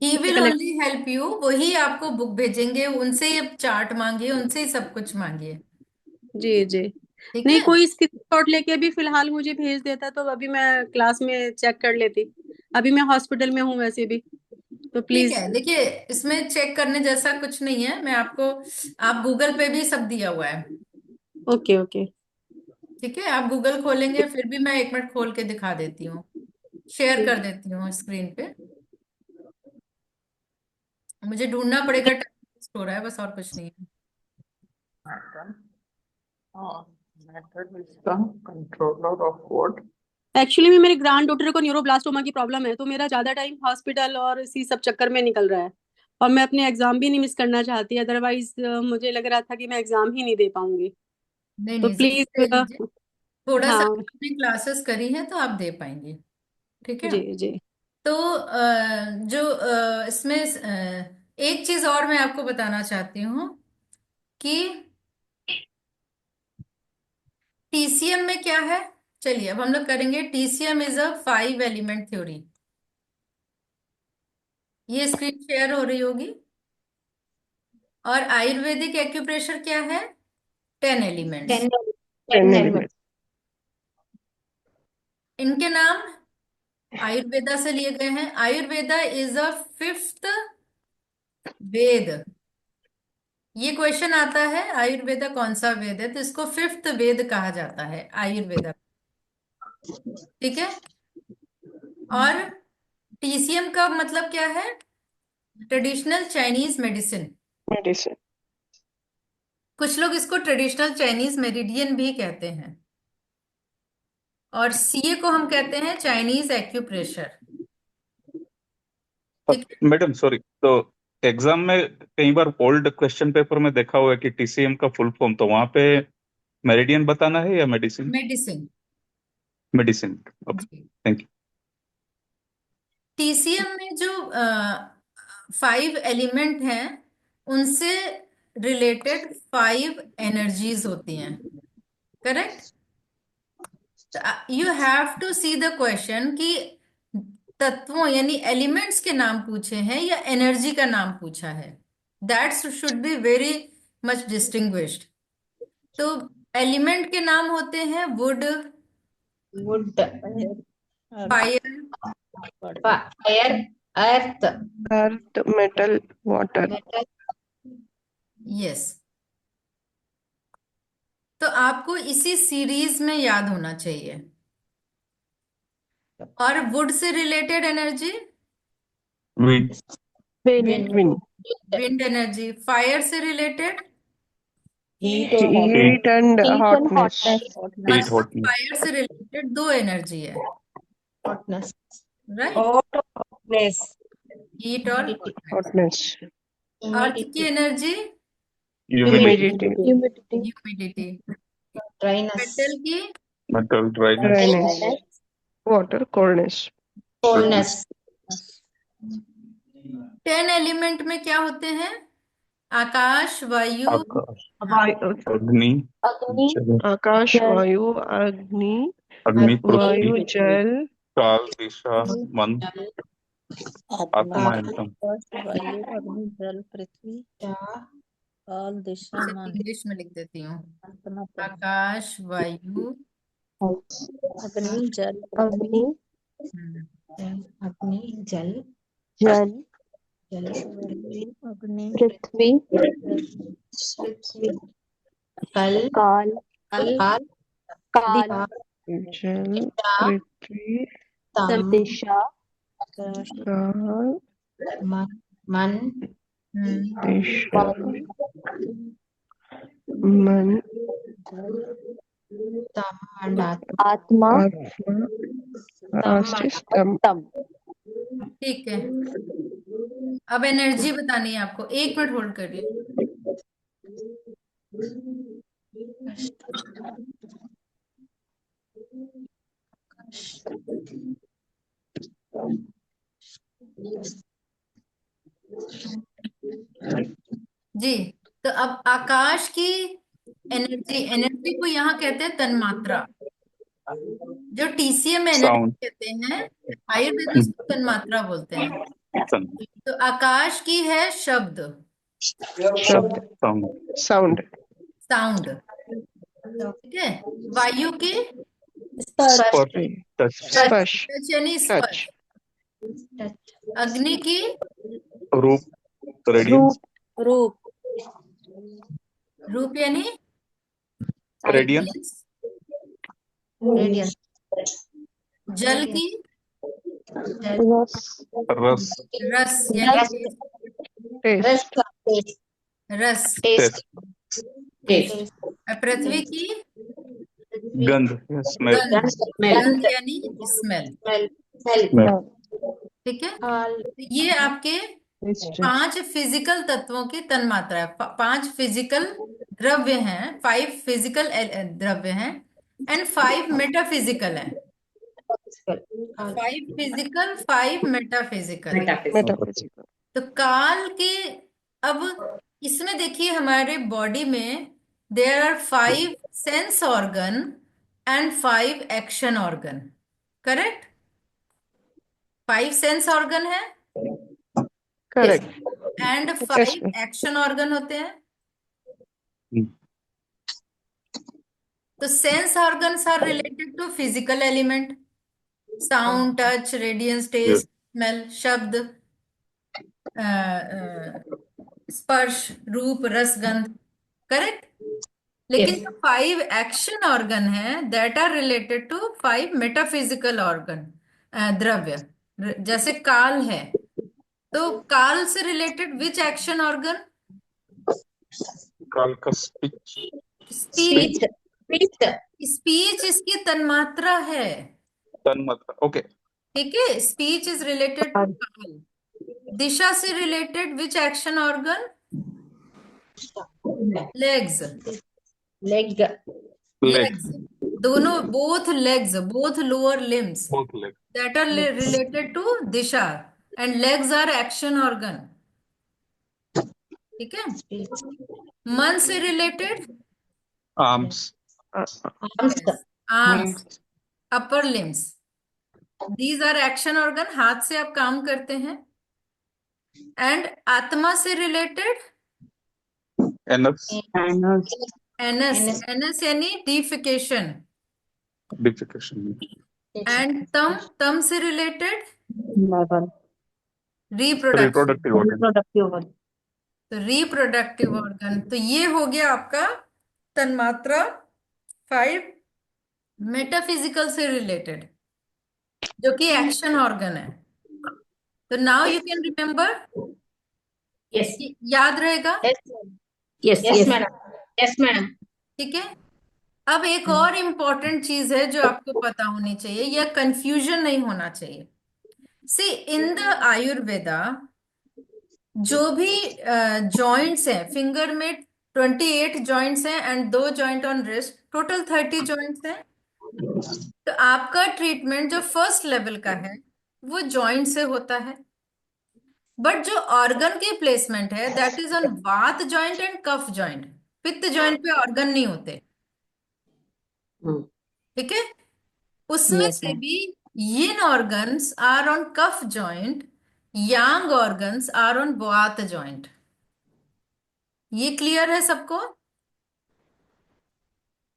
A: he will
I: collect.
A: Only help you, वही आपको बुक भेजेंगे, उनसे ही चार्ट मांगिए, उनसे ही सब कुछ मांगिए,
I: जी जी।
A: ठीक
I: नहीं,
A: है।
I: कोई स्क्रीनशॉट लेके भी फिलहाल मुझे भेज देता तो अभी मैं क्लास में चेक कर लेती। अभी मैं हॉस्पिटल में हूँ वैसे भी, तो
A: ठीक
I: प्लीज।
A: है, देखिए इसमें चेक करने जैसा कुछ नहीं है, मैं आपको, आप गूगल पे भी सब दिया हुआ है,
I: ओके ओके।
A: ठीक है। आप गूगल खोलेंगे, फिर भी मैं 1 मिनट खोल के दिखा देती हूँ, शेयर कर
I: ठीक।
A: देती हूँ स्क्रीन पे, मुझे ढूंढना पड़ेगा, टाइम वेस्ट हो रहा है बस, और कुछ नहीं है।
C: Controller of what?
I: एक्चुअली में मेरे ग्रैंड डॉटर को न्यूरोब्लास्टोमा की प्रॉब्लम है, तो मेरा ज्यादा टाइम हॉस्पिटल और इसी सब चक्कर में निकल रहा है, और मैं अपने एग्जाम भी नहीं मिस करना चाहती, अदरवाइज मुझे लग रहा था कि मैं एग्जाम ही नहीं दे पाऊंगी।
A: नहीं
I: तो
A: नहीं, जरूर
I: प्लीज।
A: दे लीजिए, थोड़ा सा
I: हाँ।
A: आपने क्लासेस करी हैं तो आप दे पाएंगे, ठीक है।
I: जी जी।
A: तो जो इसमें एक चीज और मैं आपको बताना चाहती हूँ कि टीसीएम में क्या है, चलिए अब हम लोग करेंगे, TCM is a 5 element theory, ये स्क्रीन शेयर हो रही होगी। और आयुर्वेदिक एक्यूप्रेशर क्या है, 10 एलिमेंट्स,
D: 10
H: 10
D: element.
H: element.
A: इनके नाम आयुर्वेदा से लिए गए हैं। आयुर्वेदा इज अ फिफ्थ वेद। ये क्वेश्चन आता है आयुर्वेदा कौन सा वेद है, तो इसको फिफ्थ वेद कहा जाता है आयुर्वेदा। ठीक है। और टीसीएम का मतलब क्या है? Traditional Chinese medicine.
H: मेडिसिन।
A: कुछ लोग इसको ट्रेडिशनल चाइनीज मेरिडियन भी कहते हैं। और सीए को हम कहते हैं चाइनीज एक्यूप्रेशर। ठीक है।
E: मैडम सॉरी, तो एग्जाम में कई बार ओल्ड क्वेश्चन पेपर में देखा हुआ है कि टीसीएम का फुल फॉर्म, तो वहां पे मेरिडियन बताना है या मेडिसिन?
A: मेडिसिन।
E: मेडिसिन। ओके,
A: जी।
E: Thank you.
A: टीसीएम में जो 5 एलिमेंट हैं उनसे रिलेटेड 5 एनर्जीज होती हैं। Correct. You have to see the question कि तत्वों यानी एलिमेंट्स के नाम पूछे हैं या एनर्जी का नाम पूछा है। That should be very much distinguished. तो एलिमेंट के नाम होते हैं would,
D: wood,
A: fire,
D: fire, earth,
H: earth, metal, water.
D: metal.
A: Yes. तो आपको इसी सीरीज में याद होना चाहिए। और वुड से related energy
E: wind.
G: wind,
H: wind.
A: Wind energy. Fire से रिलेटेड
F: हीट और hot.
E: Heat.
H: Heat and
G: heat and
H: hotness.
G: hotness,
E: heat hotness.
A: Fire से रिलेटेड 2 एनर्जी है।
D: Hotness.
A: Right.
D: Hot, hotness.
A: Heat और
D: Humidity.
H: हॉटनेस।
A: अर्थ की
D: Humidity.
A: Energy
E: humidity.
H: Humidity.
G: humidity,
A: humidity.
D: Dryness.
A: Metal की
E: metal dryness.
H: Dryness. Water coldness.
D: Coldness.
A: 10 element में क्या होते हैं? आकाश, वायु,
E: आकाश,
H: वायु,
E: अग्नि,
G: agni,
E: जल,
H: आकाश,
G: jal,
H: वायु, अग्नि,
E: अग्नि,
H: वायु,
E: पृथ्वी,
H: जल,
E: काल, दिशा, मन,
F: आत्मा,
E: आत्मा एकदम।
F: आकाश, वायु, अग्नि, जल, पृथ्वी, काल, दिशा,
A: इसे
F: मन,
A: इंग्लिश में लिख देती हूँ।
F: आत्मा, तन।
A: आकाश, वायु,
F: अग्नि, जल, पृथ्वी,
G: agni,
A: हम्म,
D: Agni, Jal,
G: jal,
D: Jal,
F: वायु, अग्नि,
G: prithvi,
D: Prithvi, Kal,
G: kal,
D: Kal,
G: काल,
H: जल,
D: Disha,
H: पृथ्वी,
D: Tam,
G: दिशा,
F: आकाश,
H: काल,
D: Man, Man,
H: दिशा,
G: मन,
H: मन,
F: जल,
D: Tam and
G: आत्मा,
H: आत्मा,
D: Tam
H: आस्ते,
D: and
H: स्तंभ।
G: तम।
A: ठीक है। अब एनर्जी बतानी है आपको। 1 मिनट होल्ड करिए। जी। तो अब आकाश की एनर्जी, एनर्जी को यहाँ कहते हैं तन्मात्रा। जो टीसीएम
E: साउंड।
A: एनर्जी कहते हैं, आयुर्वेद उसको तन्मात्रा बोलते हैं। तो आकाश की है शब्द,
H: शब्द,
E: साउंड।
H: साउंड।
A: साउंड। ठीक है। वायु की
F: स्पर्श,
E: स्पर्श, टच।
H: स्पर्श,
A: टच यानी
H: टच।
A: स्पर्श। अग्नि की
E: रूप, रेडियंस।
G: रूप,
F: रूप,
A: रूप यानी
E: रेडियंस।
D: Radiance.
A: जल की
G: रस,
E: रस,
A: रस यानी
G: रस,
H: टेस्ट,
A: रस।
E: Test,
D: Taste.
A: पृथ्वी की
E: गंध, स्मेल।
A: गंध,
D: Smell.
A: गंध यानी स्मेल।
D: Smell. Smell.
H: स्मेल,
A: ठीक है।
D: All.
A: तो ये आपके
H: टेस्ट,
A: 5 फिजिकल तत्वों की तन्मात्रा है। 5 फिजिकल द्रव्य हैं, 5 फिजिकल द्रव्य हैं एंड 5 मेटाफिजिकल हैं।
D: All.
A: 5 physical, 5 metaphysical.
B: Metaphysics.
H: Metaphysical.
A: तो काल के, अब इसमें देखिए हमारे बॉडी में there are 5 sense organ and 5 action organ. Correct. 5 sense organ है
H: correct.
A: And
H: yes
A: 5
H: ma'am.
A: Action organ होते हैं। तो sense organs are related to physical element sound, touch, radiance,
E: Yes.
A: Taste, smell, शब्द, अ, अ, स्पर्श, रूप, रस, गंध। करेक्ट। लेकिन
B: Yes.
A: जो 5 एक्शन ऑर्गन है that are related to 5 metaphysical organ, द्रव्य। जैसे काल है, तो काल से रिलेटेड विच एक्शन ऑर्गन?
E: काल का speech
A: speech.
E: Speech
D: Speech. Speech.
A: Speech इसकी तन्मात्रा है।
E: तन मात्रा। ओके।
A: ठीक है, स्पीच इज रिलेटेड टू काल। दिशा से related which action organ? Legs.
D: Leg.
E: Leg
A: legs, दोनों, both legs, both lower limbs
E: both leg
A: that are related to disha, and legs are action organ। ठीक है।
D: Speech.
A: मन से रिलेटेड?
E: Arms
D: Arms.
A: Yes, arms, upper limbs. These are action organ, हाथ से आप काम करते हैं। एंड आत्मा से रिलेटेड?
E: Anus
H: Anus.
A: Anus.
D: Anus.
A: Anus यानी डिफिकेशन।
E: डिफिकेशन
A: एंड तम, तम से related
H: Level.
A: Reproduction.
E: Reproductive organ.
H: Reproductive organ.
A: तो रिप्रोडक्टिव ऑर्गन, तो ये हो गया आपका तन्मात्रा 5 मेटाफिजिकल से रिलेटेड, जो कि एक्शन ऑर्गन है। तो now you can remember,
B: Yes.
A: याद रहेगा।
D: Yes.
B: Yes.
D: Yes,
B: Yes.
D: madam. Yes, madam.
A: ठीक है। अब एक और इम्पॉर्टेंट चीज है जो आपको पता होनी चाहिए, या कंफ्यूजन नहीं होना चाहिए। सी, इन द आयुर्वेदा जो भी जॉइंट्स हैं, फिंगर में 28 जॉइंट्स हैं and 2 joint on wrist, total 30 joints हैं। तो आपका ट्रीटमेंट जो फर्स्ट लेवल का है वो जॉइंट से होता है, बट जो ऑर्गन की प्लेसमेंट है that is on vata joint and kapha joint. Pitta joint पे ऑर्गन नहीं होते।
B: Hmm.
A: ठीक है। उसमें
H: Yes,
A: से
H: ma'am.
A: भी yin organs are on kapha joint, yang organs are on vata joint. ये क्लियर है सबको?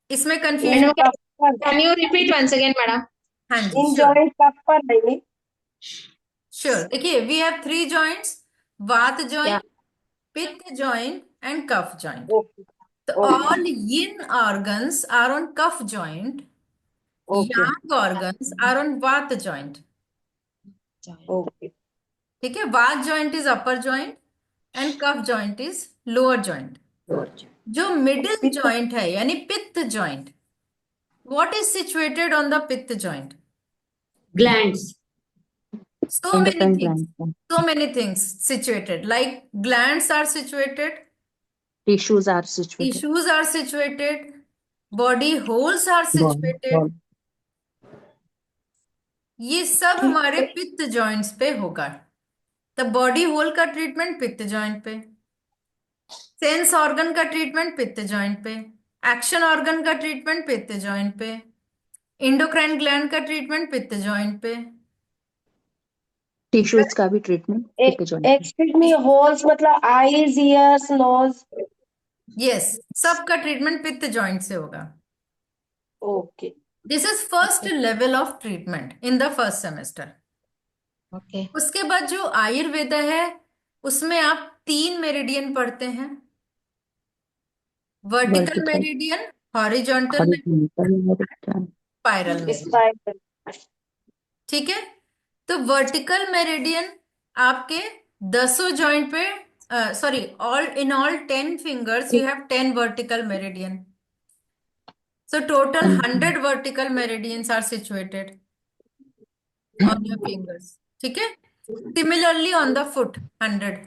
A: इसमें confusion?
D: Madam, can you repeat once again, madam?
A: हाँ जी,
J: इन
A: श्योर
J: जॉइंट कब पर नहीं?
A: श्योर। देखिए, we have 3 joints, vata
D: Yeah.
A: Joint, pitta joint and kapha joint.
J: Okay
A: तो
J: okay
A: all yin organs are on cuff joint,
J: okay
A: yang organs are on vat joint।
J: Okay
A: ठीक है, vata joint is upper joint and kapha joint is lower joint. जो middle joint है यानी pitta joint, what is situated on the pitta joint?
B: Glands.
A: So many
H: Endocrine
A: things,
H: glands. ma'am.
A: so many things situated, like glands are situated,
H: Tissues are situated.
A: tissues are situated, body holes are
H: Bone.
A: situated। ये सब हमारे पित्त joints पे होगा। तो body whole का treatment पित्त joint पे, सेंस ऑर्गन का ट्रीटमेंट पित्त जॉइंट पे, एक्शन ऑर्गन का ट्रीटमेंट पित्त जॉइंट पे, इंडोक्राइन ग्लैंड का ट्रीटमेंट पित्त जॉइंट पे।
H: Tissues का भी ट्रीटमेंट पित्त जॉइंट पे।
J: एक्सक्यूज मी, होल्स मतलब आईज, ईयर्स, नोज?
A: यस, सबका ट्रीटमेंट पित्त जॉइंट से होगा।
J: Okay
A: this is first level of treatment in the first semester.
D: Okay.
A: उसके बाद जो आयुर्वेदा है उसमें आप 3 मेरिडियन पढ़ते हैं, vertical
H: Vertical.
A: Meridian, horizontal meridian,
H: Horizontal meridien.
A: Spiral meridian.
J: Spiral.
A: ठीक है। तो वर्टिकल मेरिडियन आपके 10 जॉइंट पे, sorry, all 10 fingers you have 10 vertical meridian, so total 100 vertical meridians are situated on your fingers। ठीक है। Similarly on the foot 100।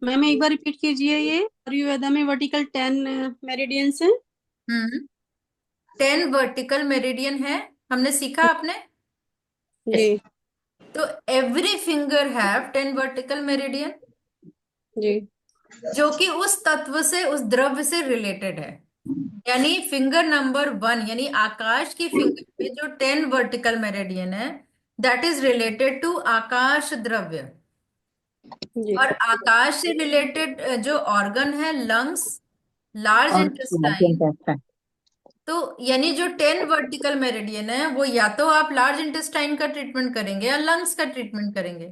I: Ma'am एक बार repeat कीजिए, ये आयुर्वेदा में वर्टिकल 10 मेरिडियंस हैं।
A: 10 वर्टिकल मेरिडियन है, हमने सीखा आपने।
I: जी
A: तो every finger have 10 vertical meridian,
I: जी
A: जो कि उस तत्व से, उस द्रव्य से रिलेटेड है। यानी फिंगर नंबर 1 यानी आकाश की फिंगर पे जो 10 वर्टिकल मेरिडियन है दैट इज रिलेटेड टू आकाश द्रव्य।
I: जी
A: और आकाश से रिलेटेड जो ऑर्गन है, लंग्स, लार्ज
H: और large
A: इंटेस्टाइन,
H: intestine.
A: तो यानी जो 10 वर्टिकल मेरिडियन है वो या तो आप लार्ज इंटेस्टाइन का ट्रीटमेंट करेंगे या लंग्स का ट्रीटमेंट करेंगे,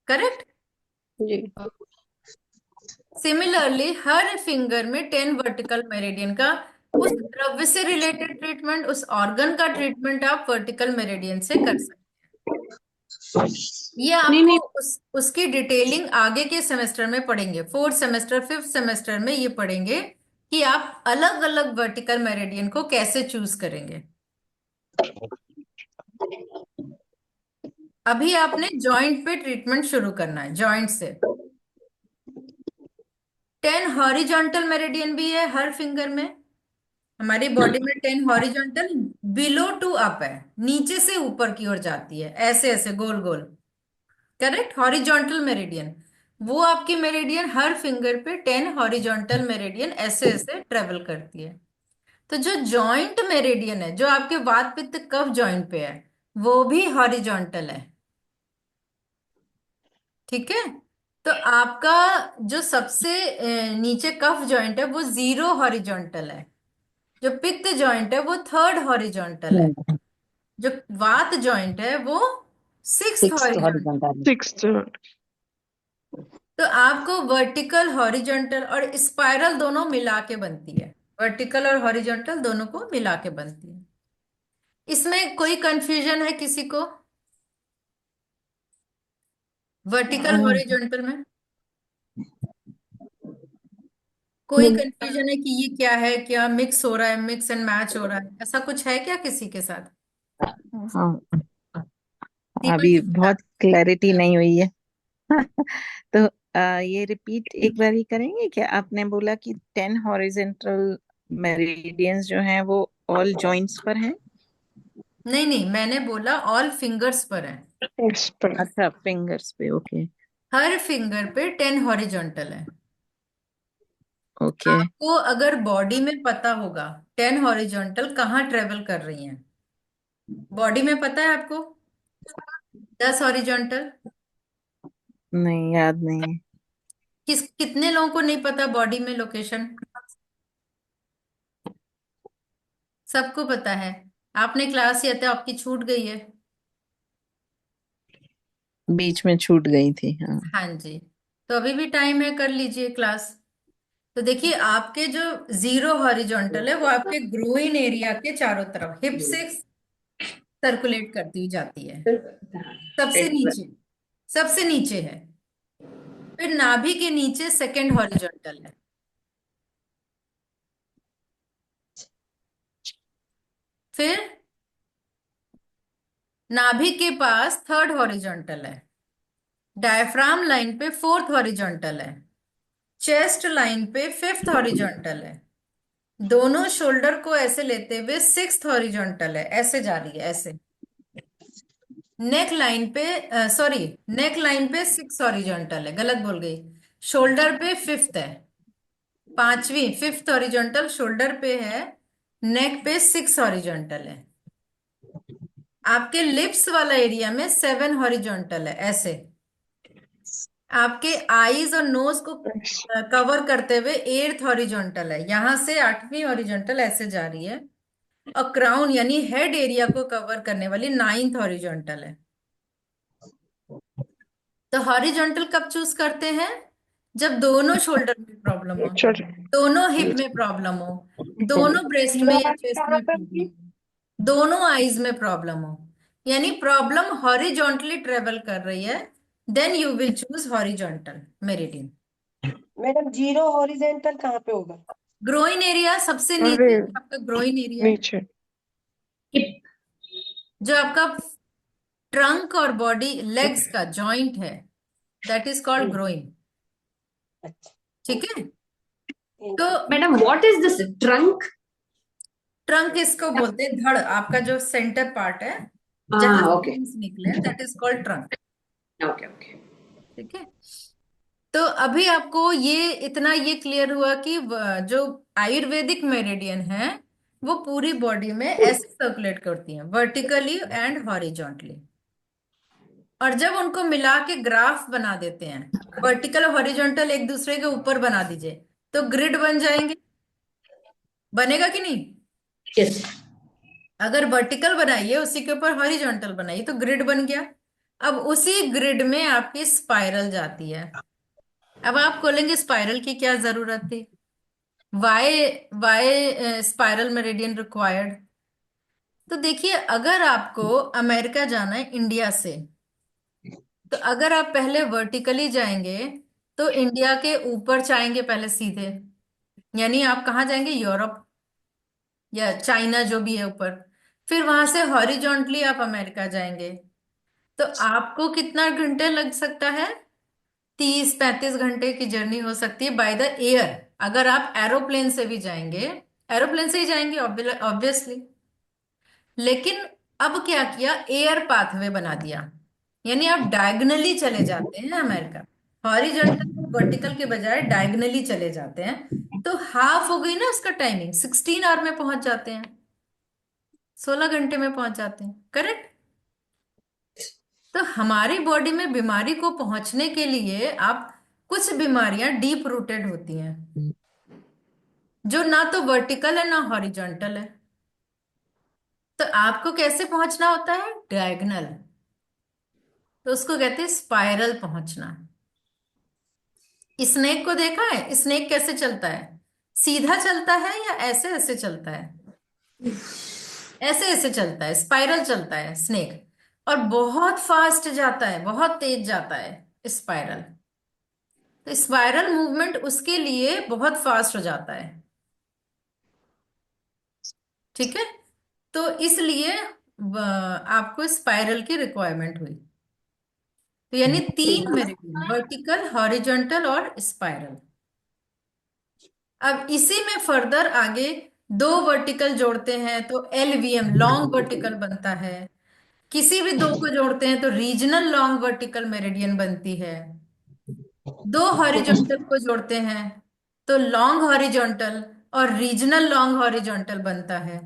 A: करेक्ट।
I: जी।
A: सिमिलरली हर फिंगर में 10 वर्टिकल मेरिडियन का उस द्रव्य से रिलेटेड ट्रीटमेंट, उस ऑर्गन का ट्रीटमेंट आप वर्टिकल मेरिडियन से कर सकते हैं। ये
I: नहीं
A: आपको
I: नहीं,
A: उसकी डिटेलिंग आगे के सेमेस्टर में पढ़ेंगे, फोर्थ सेमेस्टर फिफ्थ सेमेस्टर में ये पढ़ेंगे कि आप अलग अलग वर्टिकल मेरिडियन को कैसे चूज करेंगे। अभी आपने जॉइंट पे ट्रीटमेंट शुरू करना है, जॉइंट से। 10 हॉरिजॉन्टल मेरिडियन भी है हर फिंगर में। हमारी बॉडी में 10 हॉरिजॉन्टल, बिलो टू अप है, नीचे से ऊपर की ओर जाती है, ऐसे ऐसे गोल गोल, करेक्ट, हॉरिजॉन्टल मेरिडियन। वो आपकी मेरिडियन हर फिंगर पे 10 हॉरिजॉन्टल मेरिडियन ऐसे ऐसे ट्रेवल करती है। तो जो जॉइंट मेरिडियन है, जो आपके वात पित्त कफ जॉइंट पे है, वो भी हॉरिजॉन्टल है, ठीक है। तो आपका जो सबसे नीचे कफ जॉइंट है वो 0 हॉरिजॉन्टल है, जो पित्त जॉइंट है वो 3rd हॉरिजॉन्टल है, जो वात जॉइंट है वो 6th
H: six
A: horizontal.
H: Horizontal.
I: 6th।
A: तो आपको वर्टिकल हॉरिजॉन्टल और स्पाइरल दोनों मिला के बनती है, वर्टिकल और हॉरिजॉन्टल दोनों को मिला के बनती है। इसमें कोई कंफ्यूजन है किसी को वर्टिकल हॉरिजॉन्टल में? कोई कंफ्यूजन है कि ये क्या है, क्या मिक्स हो रहा है, मिक्स एंड मैच हो रहा है, ऐसा कुछ है क्या किसी के साथ?
K: हाँ,
A: दीपक
K: अभी
A: के साथ?
K: बहुत क्लैरिटी नहीं हुई है। तो ये रिपीट एक बार ही करेंगे क्या? आपने बोला कि 10 हॉरिजेंटल मेरिडियंस जो हैं वो ऑल जॉइंट्स पर हैं।
A: नहीं नहीं, मैंने बोला ऑल फिंगर्स पर है,
K: अच्छा, फिंगर्स पे, ओके।
A: हर फिंगर पे 10 हॉरिजॉन्टल है।
K: ओके।
A: आपको अगर बॉडी में पता होगा 10 हॉरिजॉन्टल कहाँ ट्रेवल कर रही हैं, बॉडी में पता है आपको 10 हॉरिजॉन्टल?
K: नहीं, याद नहीं है।
A: कितने लोगों को नहीं पता बॉडी में लोकेशन? सबको पता है। आपने क्लास या तो आपकी छूट गई है।
K: बीच में छूट गई थी, हाँ।
A: हाँ जी, तो अभी भी टाइम है, कर लीजिए क्लास। तो देखिए आपके जो 0 हॉरिजॉन्टल है वो आपके ग्रोइन एरिया के चारों तरफ हिप से सर्कुलेट करती हुई जाती है, सबसे नीचे, सबसे नीचे है। फिर नाभि के नीचे 2nd हॉरिजॉन्टल है, फिर नाभि के पास 3rd हॉरिजॉन्टल है, डायफ्राम लाइन पे 4th हॉरिजॉन्टल है, चेस्ट लाइन पे 5th हॉरिजॉन्टल है, दोनों शोल्डर को ऐसे लेते हुए 6th हॉरिजॉन्टल है, ऐसे जा रही है ऐसे। नेक लाइन पे, सॉरी, नेक लाइन पे 6 हॉरिजॉन्टल है, गलत बोल गई, शोल्डर पे 5th है, पांचवी 5th हॉरिजॉन्टल शोल्डर पे है, नेक पे 6 हॉरिजॉन्टल है। आपके लिप्स वाला एरिया में 7 हॉरिजॉन्टल है, ऐसे। आपके आईज और नोज को कवर करते हुए 8th हॉरिजॉन्टल है, यहां से 8वीं हॉरिजॉन्टल ऐसे जा रही है, और क्राउन यानी हेड एरिया को कवर करने वाली 9th हॉरिजॉन्टल है। तो हॉरिजॉन्टल कब चूज करते हैं? जब दोनों शोल्डर में प्रॉब्लम हो, दोनों हिप में प्रॉब्लम हो, दोनों ब्रेस्ट में या चेस्ट में प्रॉब्लम हो, दोनों आईज में प्रॉब्लम हो, यानी प्रॉब्लम हॉरिजॉन्टली ट्रेवल कर रही है, then you will choose horizontal meridian.
J: Madam 0 horizontal कहाँ पे होगा?
A: ग्रोइन एरिया सबसे नीचे, आपका ग्रोइन एरिया
I: नीचे।
A: जो आपका ट्रंक और बॉडी लेग्स का जॉइंट है, दैट इज कॉल्ड ग्रोइन, ठीक है। तो
B: madam what is this trunk?
A: Trunk इसको बोलते हैं धड़, आपका जो सेंटर पार्ट है जहां से
B: ओके
A: bones निकले, that is called trunk,
B: okay okay.
A: ठीक है। तो अभी आपको ये इतना ये क्लियर हुआ कि जो आयुर्वेदिक मेरिडियन है वो पूरी बॉडी में ऐसे सर्कुलेट करती हैं, वर्टिकली एंड हॉरिजॉन्टली। और जब उनको मिला के ग्राफ बना देते हैं, वर्टिकल और हॉरिजॉन्टल एक दूसरे के ऊपर बना दीजिए तो ग्रिड बन जाएंगे, बनेगा कि नहीं?
B: Yes.
A: अगर वर्टिकल बनाइए उसी के ऊपर हॉरिजॉन्टल बनाइए तो ग्रिड बन गया। अब उसी ग्रिड में आपकी स्पाइरल जाती है। अब आप बोलेंगे स्पाइरल की क्या जरूरत थी? Why why spiral meridian required? तो देखिए, अगर आपको अमेरिका जाना है इंडिया से, तो अगर आप पहले वर्टिकली जाएंगे तो इंडिया के ऊपर जाएंगे पहले सीधे, यानी आप कहाँ जाएंगे? यूरोप या चाइना जो भी है ऊपर। फिर वहां से हॉरिजॉन्टली आप अमेरिका जाएंगे। तो आपको कितना घंटे लग सकता है? 30-35 घंटे की जर्नी हो सकती है बाय द एयर। अगर आप एरोप्लेन से भी जाएंगे, एरोप्लेन से ही जाएंगे ऑब्वियसली। लेकिन अब क्या किया, एयर पाथवे बना दिया, यानी आप डायगनली चले जाते हैं अमेरिका। हॉरिजॉन्टल वर्टिकल के बजाय डायगनली चले जाते हैं, तो हाफ हो गई ना उसका टाइमिंग। 16 आवर में पहुंच जाते हैं, 16 घंटे में पहुंच जाते हैं, करेक्ट? तो हमारी बॉडी में बीमारी को पहुंचने के लिए आप, कुछ बीमारियां डीप रूटेड होती हैं जो ना तो वर्टिकल है ना हॉरिजॉन्टल है। तो आपको कैसे पहुंचना होता है? डायगनल। तो उसको कहते हैं स्पाइरल पहुंचना। स्नेक को देखा है? स्नेक कैसे चलता है? सीधा चलता है या ऐसे ऐसे चलता है? ऐसे ऐसे चलता है, स्पाइरल चलता है स्नेक। और बहुत फास्ट जाता है, बहुत तेज जाता है स्पाइरल। तो स्पाइरल मूवमेंट उसके लिए बहुत फास्ट हो जाता है, ठीक है? तो इसलिए आपको स्पाइरल की रिक्वायरमेंट हुई। तो यानी 3 मेरिडियन, वर्टिकल, हॉरिजॉन्टल और स्पाइरल। अब इसी में फर्दर आगे 2 वर्टिकल जोड़ते हैं तो LVM, लॉन्ग वर्टिकल बनता है। किसी भी 2 को जोड़ते हैं तो रीजनल लॉन्ग वर्टिकल मेरिडियन बनती है। 2 हॉरिजॉन्टल को जोड़ते हैं तो लॉन्ग हॉरिजॉन्टल और रीजनल लॉन्ग हॉरिजॉन्टल बनता है।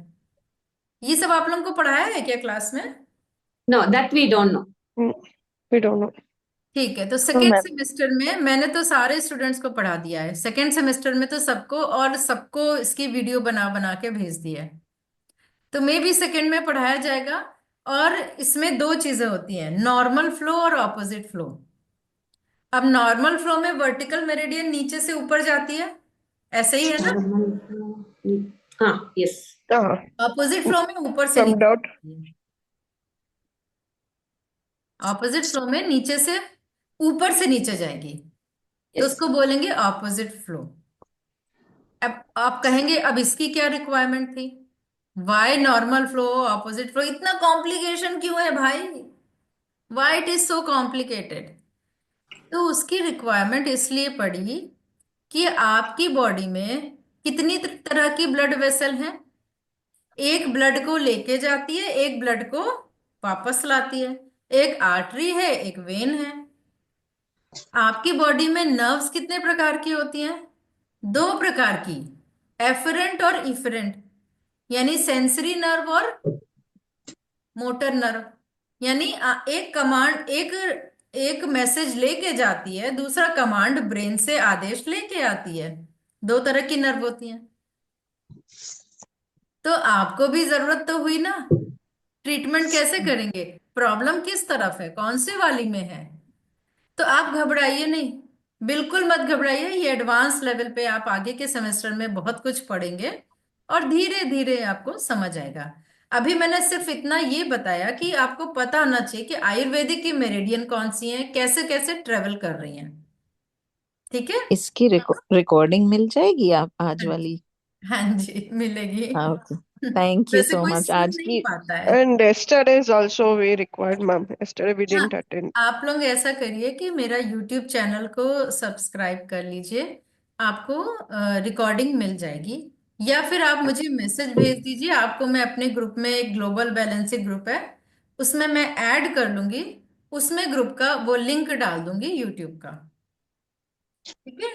A: ये सब आप लोगों को पढ़ाया है क्या क्लास में?
B: No, that we don't know.
J: We don't know.
A: ठीक है, तो
J: No,
A: सेकेंड
J: ma'am.
A: सेमेस्टर में मैंने तो सारे स्टूडेंट्स को पढ़ा दिया है। सेकेंड सेमेस्टर में तो सबको, और सबको इसकी वीडियो बना बना के भेज दिया है। तो मे भी सेकेंड में पढ़ाया जाएगा। और इसमें 2 चीजें होती हैं, नॉर्मल फ्लो और ऑपोजिट फ्लो। अब नॉर्मल फ्लो में वर्टिकल मेरिडियन नीचे से ऊपर जाती है, ऐसे ही है ना?
B: हाँ, yes.
A: ऑपोजिट फ्लो में ऊपर से
J: Some
A: नीचे
J: doubt.
A: जाती है। ऑपोजिट फ्लो में नीचे से ऊपर से नीचे जाएगी, तो
B: Yes.
A: उसको बोलेंगे ऑपोजिट फ्लो। अब आप कहेंगे अब इसकी क्या रिक्वायरमेंट थी? Why normal flow opposite flow, इतना कॉम्प्लिकेशन क्यों है भाई? Why it is so complicated? तो उसकी रिक्वायरमेंट इसलिए पड़ी कि आपकी बॉडी में कितनी तरह की ब्लड वेसल हैं। एक ब्लड को लेके जाती है, एक ब्लड को वापस लाती है। एक आर्टरी है, एक वेन है। आपकी बॉडी में नर्व्स कितने प्रकार की होती हैं? 2 प्रकार की, एफरेंट और इफरेंट, यानी सेंसरी नर्व और मोटर नर्व। यानी एक कमांड, एक एक मैसेज लेके जाती है, दूसरा कमांड ब्रेन से आदेश लेके आती है। 2 तरह की नर्व होती हैं। तो आपको भी जरूरत तो हुई ना, ट्रीटमेंट कैसे करेंगे? प्रॉब्लम किस तरफ है, कौन से वाली में है? तो आप घबराइए नहीं, बिल्कुल मत घबराइए। ये एडवांस लेवल पे आप आगे के सेमेस्टर में बहुत कुछ पढ़ेंगे और धीरे धीरे आपको समझ आएगा। अभी मैंने सिर्फ इतना ये बताया कि आपको पता होना चाहिए कि आयुर्वेदिक की मेरिडियन कौन सी हैं, कैसे कैसे ट्रेवल कर रही हैं, ठीक है?
K: इसकी रिकॉर्डिंग मिल जाएगी आप आज
A: हाँ
K: वाली?
A: हाँ जी, मिलेगी।
K: हाँ, ओके, थैंक यू
A: वैसे
K: सो
A: कोई
K: मच।
A: सुन
K: आज
A: नहीं
K: की
A: पाता है।
J: And yesterday's also we required, ma'am. Yesterday we
A: हाँ,
J: didn't attend.
A: आप लोग ऐसा करिए कि मेरा यूट्यूब चैनल को सब्सक्राइब कर लीजिए, आपको रिकॉर्डिंग मिल जाएगी। या फिर आप मुझे मैसेज भेज दीजिए, आपको मैं अपने ग्रुप में, एक ग्लोबल बैलेंसिंग ग्रुप है उसमें मैं ऐड कर लूंगी, उसमें ग्रुप का वो लिंक डाल दूंगी यूट्यूब का, ठीक है?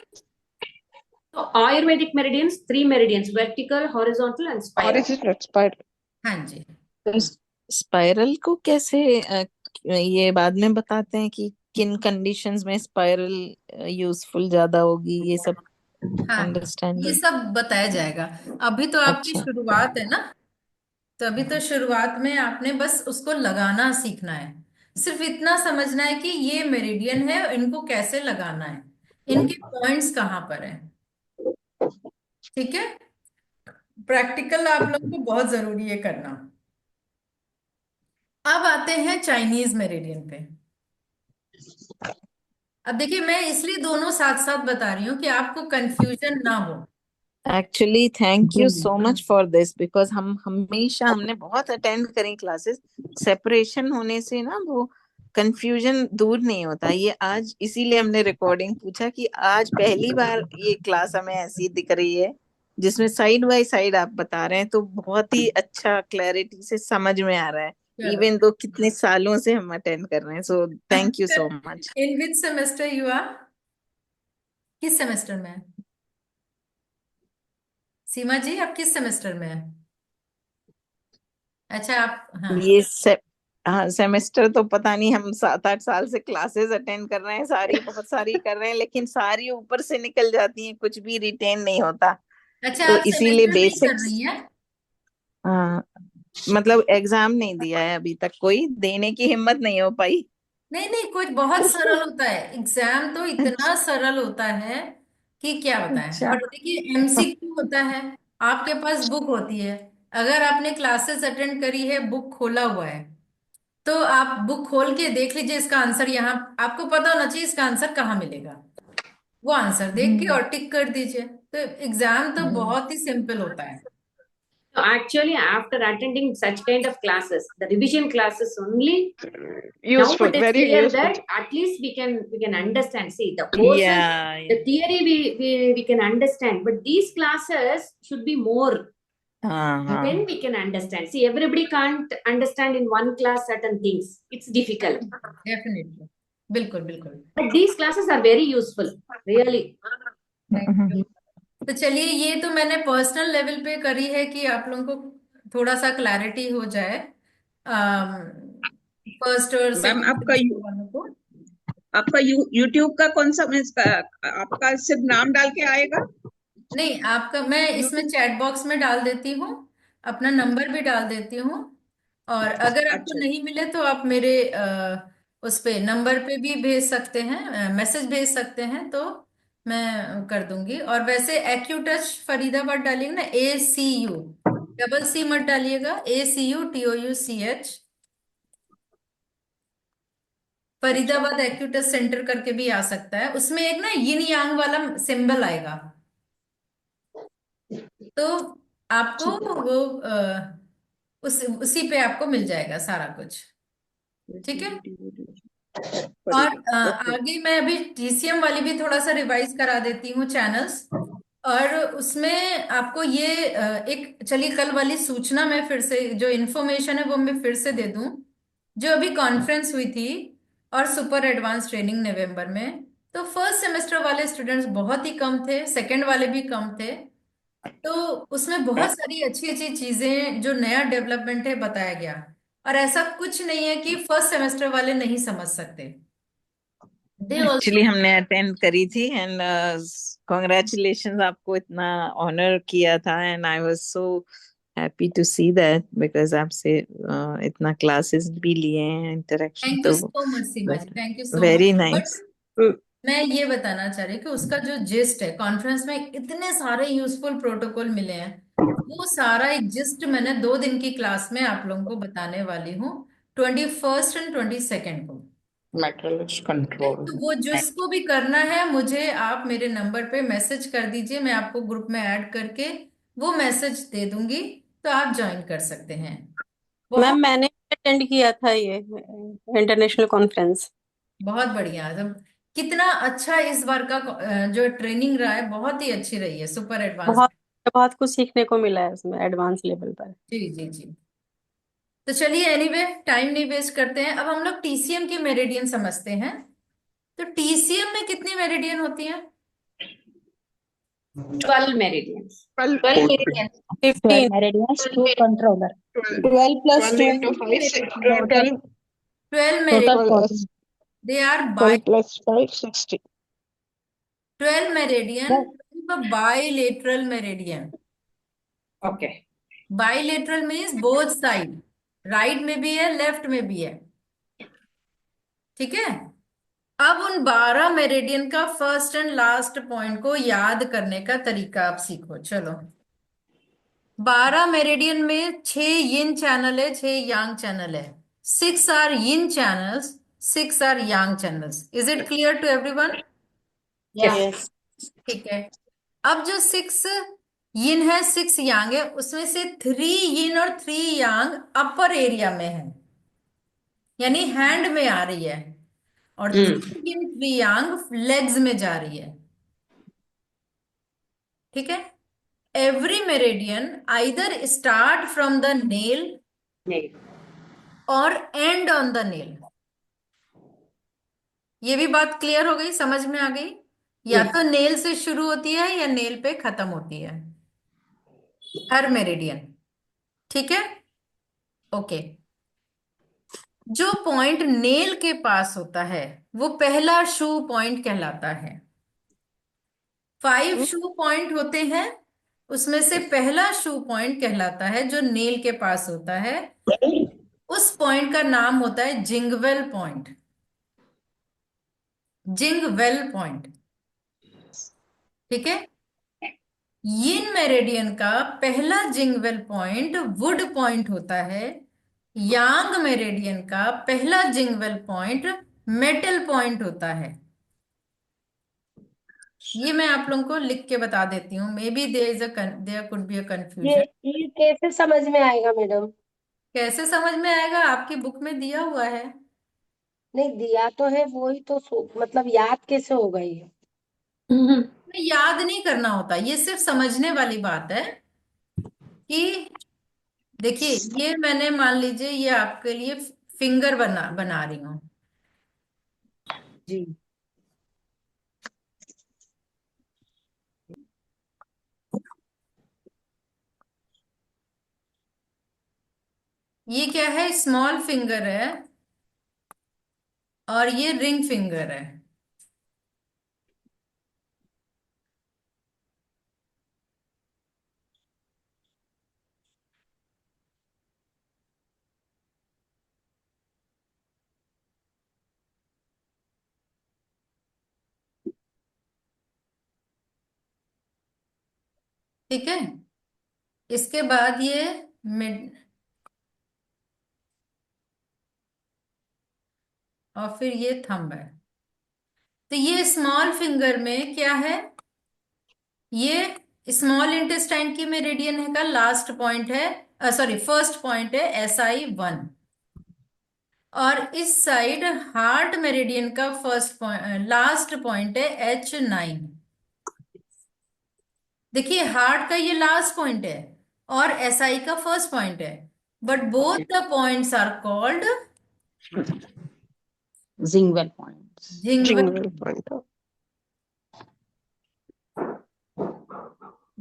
B: So Ayurvedic meridians, 3 meridians: vertical, horizontal, and
J: Or
B: spiral.
J: is it not spiral?
A: हाँ जी।
K: तो स्पाइरल को कैसे ये बाद में बताते हैं कि किन कंडीशंस में स्पाइरल यूजफुल ज्यादा होगी, ये सब
A: हाँ, ये
K: अंडरस्टैंडिंग।
A: सब बताया जाएगा। अभी तो आपकी
K: अच्छा,
A: शुरुआत है ना, तो अभी तो शुरुआत में आपने बस उसको लगाना सीखना है। सिर्फ इतना समझना है कि ये मेरिडियन है, इनको कैसे लगाना है, इनके पॉइंट्स कहाँ पर है। ठीक है, प्रैक्टिकल आप लोग को बहुत जरूरी है करना। अब आते हैं चाइनीज मेरिडियन पे। अब देखिए, मैं इसलिए दोनों साथ साथ बता रही हूँ कि आपको कंफ्यूजन ना हो।
K: Actually thank you so much for this, because हमने बहुत अटेंड करी क्लासेस। सेपरेशन होने से ना वो कंफ्यूजन दूर नहीं होता। ये आज इसीलिए हमने रिकॉर्डिंग पूछा कि आज पहली बार ये क्लास हमें ऐसी दिख रही है जिसमें साइड बाय साइड आप बता रहे हैं, तो बहुत ही अच्छा क्लैरिटी से समझ में आ रहा है,
A: चलो,
K: इवन दो कितने सालों से हम अटेंड कर रहे हैं। So thank you so much.
A: In which semester you are? किस सेमेस्टर में है सीमा जी, आप किस सेमेस्टर में है? अच्छा, आप, हाँ।
K: ये से, हाँ, सेमेस्टर तो पता नहीं, हम 7-8 साल से क्लासेस अटेंड कर रहे हैं, सारी बहुत सारी कर रहे हैं, लेकिन सारी ऊपर से निकल जाती हैं, कुछ भी रिटेन नहीं होता।
A: अच्छा,
K: तो
A: आप
K: इसीलिए
A: सेमेस्टर नहीं कर
K: बेसिक्स,
A: रही हैं?
K: मतलब एग्जाम नहीं दिया है अभी तक, कोई देने की हिम्मत नहीं हो पाई।
A: नहीं नहीं, कुछ बहुत सरल होता है एग्जाम, तो इतना सरल होता है कि क्या बताएं।
K: अच्छा।
A: बट देखिए, एमसीक्यू होता है। आपके पास बुक होती है, अगर आपने क्लासेस अटेंड करी है, बुक खोला हुआ है, तो आप बुक खोल के देख लीजिए इसका आंसर। यहाँ आपको पता होना चाहिए इसका आंसर कहाँ मिलेगा, वो आंसर देख के और टिक कर दीजिए। तो एग्जाम तो बहुत ही सिंपल होता है।
B: So actually, after attending such kind of classes, the revision classes only, now
K: useful,
B: it is
K: very
B: clear
K: useful.
B: that at least we can understand. See, the courses,
K: या
B: the theory we can understand, but these classes should be more.
K: हाँ हाँ,
B: Then we can understand. See, everybody can't understand in one class certain things. It's difficult.
A: Definitely, बिल्कुल बिल्कुल।
B: But these classes are very useful, really.
A: Thank you. तो चलिए, ये तो मैंने personal level पे करी है कि आप लोगों को थोड़ा सा क्लैरिटी हो जाए, फर्स्ट और
L: मैम
A: सेकंड
L: आपका
A: सेमेस्टर वालों को।
L: यूट्यूब का कौन सा इसका आपका सिर्फ नाम डाल के आएगा?
A: नहीं, आपका मैं इसमें
L: यूट्यूब।
A: चैट बॉक्स में डाल देती हूँ, अपना नंबर भी डाल देती हूँ। और अगर आपको
L: अच्छा।
A: नहीं मिले तो आप मेरे उस पे नंबर पे भी भेज सकते हैं, मैसेज भेज सकते हैं, तो मैं कर दूंगी। और वैसे एक्यूटच फरीदाबाद डालिएगा ना, ACU, डबल सी मत डालिएगा, ACUTOUCH, फरीदाबाद एक्यूटच सेंटर करके भी आ सकता है। उसमें एक ना यिन यांग वाला सिंबल आएगा, तो आपको वो उसी पे आपको मिल जाएगा सारा कुछ। ठीक है। और
L: ओके।
A: आगे मैं अभी TCM वाली भी थोड़ा सा रिवाइज करा देती हूँ चैनल्स। और उसमें आपको ये एक, चलिए कल वाली सूचना मैं फिर से, जो इन्फॉर्मेशन है वो मैं फिर से दे दूं। जो अभी कॉन्फ्रेंस हुई थी और सुपर एडवांस ट्रेनिंग नवंबर में, तो फर्स्ट सेमेस्टर वाले स्टूडेंट्स बहुत ही कम थे, सेकंड वाले भी कम थे। तो उसमें बहुत सारी अच्छी अच्छी चीजें, जो नया डेवलपमेंट है, बताया गया। और ऐसा कुछ नहीं है कि फर्स्ट सेमेस्टर वाले नहीं समझ सकते, दे
K: एक्चुअली
A: ऑल्सो।
K: हमने अटेंड करी थी, एंड कॉन्ग्रेचुलेशंस, आपको इतना ऑनर किया था, and I was so happy to see that, because आपसे इतना क्लासेस भी लिए हैं, इंटरेक्शन,
A: थैंक यू
K: तो
A: so much Seema ji, thank you so
K: very
A: much. But
K: nice.
A: मैं ये बताना चाह रही हूँ कि उसका जो जिस्ट है, कॉन्फ्रेंस में इतने सारे यूजफुल प्रोटोकॉल मिले हैं, वो सारा एक जिस्ट मैंने 2 दिन की क्लास में आप लोगों को बताने वाली हूँ, 21 एंड 22 को।
L: मैक्रोलिस्ट
A: है?
L: कंट्रोल।
A: तो वो जिसको भी करना है, मुझे आप मेरे नंबर पे मैसेज कर दीजिए, मैं आपको ग्रुप में ऐड करके वो मैसेज दे दूंगी, तो आप ज्वाइन कर सकते हैं।
I: मैम
A: बहुत
I: मैंने अटेंड किया था ये इंटरनेशनल कॉन्फ्रेंस।
A: बहुत बढ़िया। जब कितना अच्छा इस बार का जो ट्रेनिंग रहा है, बहुत ही अच्छी रही है, सुपर एडवांस।
I: बहुत बहुत कुछ सीखने को मिला है उसमें एडवांस लेवल पर।
A: जी जी जी। तो चलिए, एनीवे टाइम नहीं वेस्ट करते हैं, अब हम लोग TCM की मेरिडियन समझते हैं। तो TCM में कितनी मेरिडियन होती हैं?
B: 12 meridians.
J: 12 meridians.
I: 15।
H: 12 meridians, 2 controller.
F: 12 plus 2
L: 12 into 5
F: total
A: 12
H: Total
A: meridian,
H: 14.
A: They are by
L: 12 plus 5 60.
A: 12 meridian,
H: Well,
A: bilateral meridian.
B: Okay.
A: Bilateral means both side, right में भी है लेफ्ट में भी है। ठीक है। अब उन 12 मेरिडियन का फर्स्ट एंड लास्ट पॉइंट को याद करने का तरीका आप सीखो। चलो, 12 मेरिडियन में 6 यिन चैनल है, 6 यांग चैनल है। 6 are yin channels, 6 are yang channels. Is it clear to everyone?
B: Yes.
F: Yes.
A: ठीक है। अब जो 6 यिन है, 6 यांग है, उसमें से 3 यिन और 3 यांग अपर एरिया में है, यानी हैंड में आ रही है, और 3 यिन 3 यांग लेग्स में जा रही है। ठीक है। Every meridian either start from the nail
B: Nail.
A: और एंड ऑन द नेल। ये भी बात क्लियर हो गई, समझ में आ गई? या
B: Yes.
A: तो नेल से शुरू होती है या नेल पे खत्म होती है, हर मेरिडियन। ठीक है। ओके। जो पॉइंट नेल के पास होता है वो पहला शू पॉइंट कहलाता है। 5 शू पॉइंट होते हैं, उसमें से पहला शू पॉइंट कहलाता है जो नेल के पास होता है। उस पॉइंट का नाम होता है जिंगवेल पॉइंट। जिंगवेल पॉइंट। ठीक है। यिन मेरिडियन का पहला जिंगवेल पॉइंट वुड पॉइंट होता है। यांग मेरिडियन का पहला जिंगवेल पॉइंट मेटल पॉइंट होता है। ये मैं आप लोगों को लिख के बता देती हूँ, maybe there could be a
J: ये
A: कंफ्यूजन।
J: ये कैसे समझ में आएगा मैडम?
A: कैसे समझ में आएगा? आपकी बुक में दिया हुआ है।
J: नहीं दिया तो है, वही तो मतलब याद कैसे होगा ये?
A: याद नहीं करना होता, ये सिर्फ समझने वाली बात है कि देखिए, ये मैंने मान लीजिए ये आपके लिए फिंगर बना बना रही हूँ।
J: जी।
A: ये क्या है? स्मॉल फिंगर है और ये रिंग फिंगर है। ठीक है। इसके बाद ये मिड, और फिर ये थंब है। तो ये स्मॉल फिंगर में क्या है? ये स्मॉल इंटेस्टाइन की मेरिडियन है का लास्ट पॉइंट है, सॉरी फर्स्ट पॉइंट है SI1। और इस साइड हार्ट मेरिडियन का फर्स्ट पॉइंट, लास्ट पॉइंट है H9। देखिए, हार्ट का ये लास्ट पॉइंट है और SI का फर्स्ट पॉइंट है, but both the points are called
H: Zingwell points.
A: Jing well
M: Jingle point.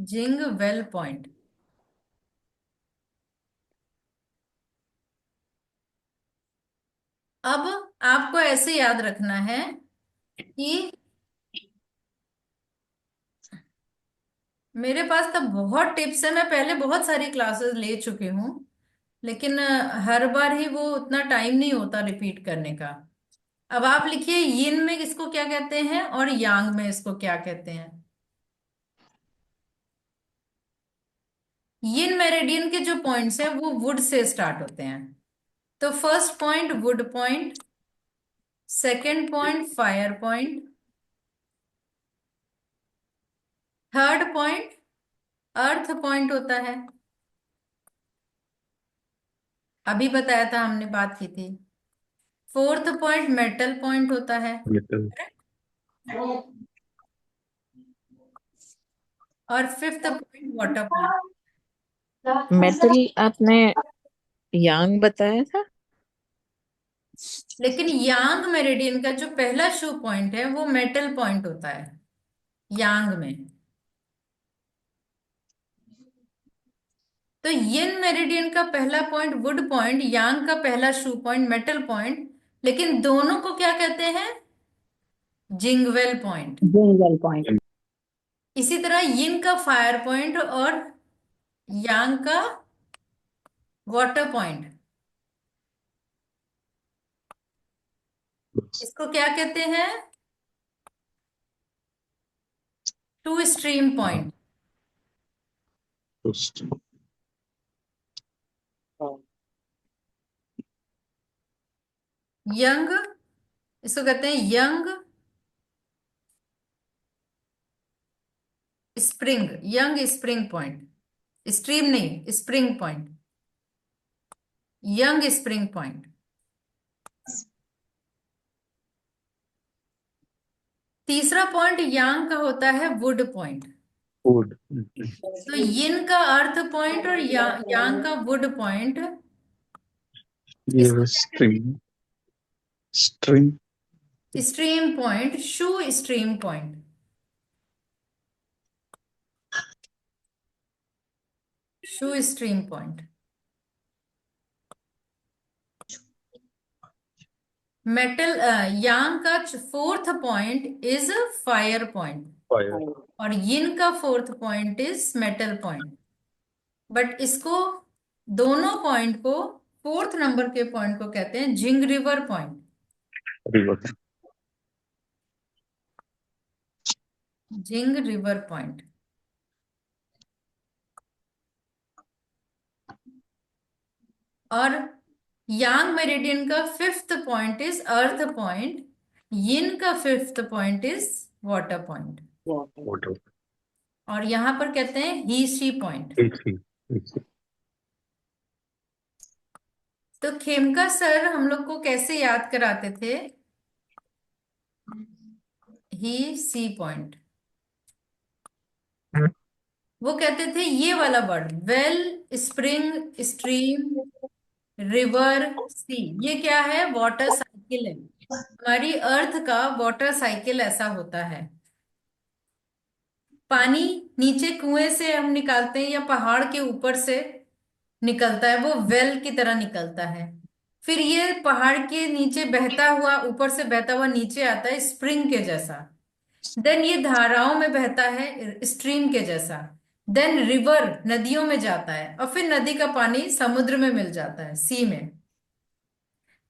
A: Jing well point. अब आपको ऐसे याद रखना है कि मेरे पास तो बहुत टिप्स है, मैं पहले बहुत सारी क्लासेस ले चुकी हूँ, लेकिन हर बार ही वो उतना टाइम नहीं होता रिपीट करने का। अब आप लिखिए, यिन में इसको क्या कहते हैं और यांग में इसको क्या कहते हैं। यिन मेरिडियन के जो पॉइंट्स हैं वो वुड से स्टार्ट होते हैं। तो first point would point, second point fire point, third point earth point होता है, अभी बताया था हमने, बात की थी। फोर्थ पॉइंट मेटल पॉइंट होता है,
E: Metal.
A: और fifth point water point.
K: Metal आपने यांग बताया था।
A: लेकिन यांग मेरिडियन का जो पहला शू पॉइंट है वो मेटल पॉइंट होता है यांग में। तो यिन मेरिडियन का पहला पॉइंट वुड पॉइंट, यांग का पहला शू पॉइंट मेटल पॉइंट, लेकिन दोनों को क्या कहते हैं? जिंगवेल पॉइंट।
H: Zingwell point.
A: इसी तरह यिन का फायर पॉइंट और यांग का वाटर पॉइंट, इसको क्या कहते हैं? To stream point. यंग, इसको कहते हैं ying spring, ying spring point. Stream नहीं, spring point, ying spring point. तीसरा पॉइंट यांग का होता है वुड पॉइंट।
E: वुड।
A: तो यिन का अर्थ पॉइंट और यांग का वुड पॉइंट,
E: ये
A: इसको क्या कहते
E: स्ट्रीम स्ट्रीम
A: हैं? स्ट्रीम पॉइंट, शू स्ट्रीम पॉइंट। शू स्ट्रीम पॉइंट। मेटल यांग का fourth point is fire point
E: fire.
A: और यिन का fourth point is metal point. But इसको, दोनों पॉइंट को, फोर्थ नंबर के पॉइंट को कहते हैं jing river point.
E: River.
A: Jing river point. और यांग मेरिडियन का fifth point is earth point, yin का fifth point is water point,
E: water.
A: और यहां पर कहते हैं ही सी पॉइंट। तो खेमका सर हम लोग को कैसे याद कराते थे? He sea point. वो कहते थे ये वाला word, well, spring, stream, river, sea, ये क्या है? वाटर साइकिल है। हमारी अर्थ का वाटर साइकिल ऐसा होता है। पानी नीचे कुएं से हम निकालते हैं या पहाड़ के ऊपर से निकलता है, वो वेल की तरह निकलता है। फिर ये पहाड़ के नीचे बहता हुआ, ऊपर से बहता हुआ नीचे आता है स्प्रिंग के जैसा। देन ये धाराओं में बहता है स्ट्रीम के जैसा। देन रिवर नदियों में जाता है और फिर नदी का पानी समुद्र में मिल जाता है, सी में।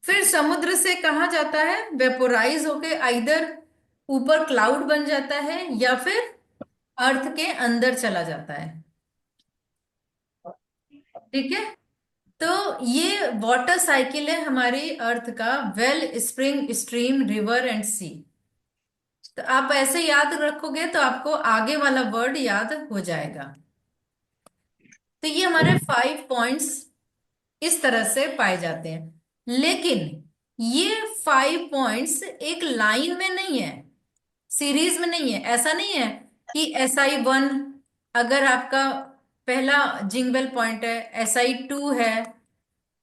A: फिर समुद्र से कहाँ जाता है? वेपोराइज होके आइदर ऊपर क्लाउड बन जाता है या फिर अर्थ के अंदर चला जाता है। ठीक है, तो ये वाटर साइकिल है हमारी अर्थ का, well, spring, stream, river and sea. तो आप ऐसे याद रखोगे तो आपको आगे वाला वर्ड याद हो जाएगा। तो ये हमारे 5 पॉइंट्स इस तरह से पाए जाते हैं। लेकिन ये 5 पॉइंट्स एक लाइन में नहीं है, सीरीज में नहीं है। ऐसा नहीं है कि SI1 अगर आपका पहला जिंगबेल पॉइंट है, SI2 है,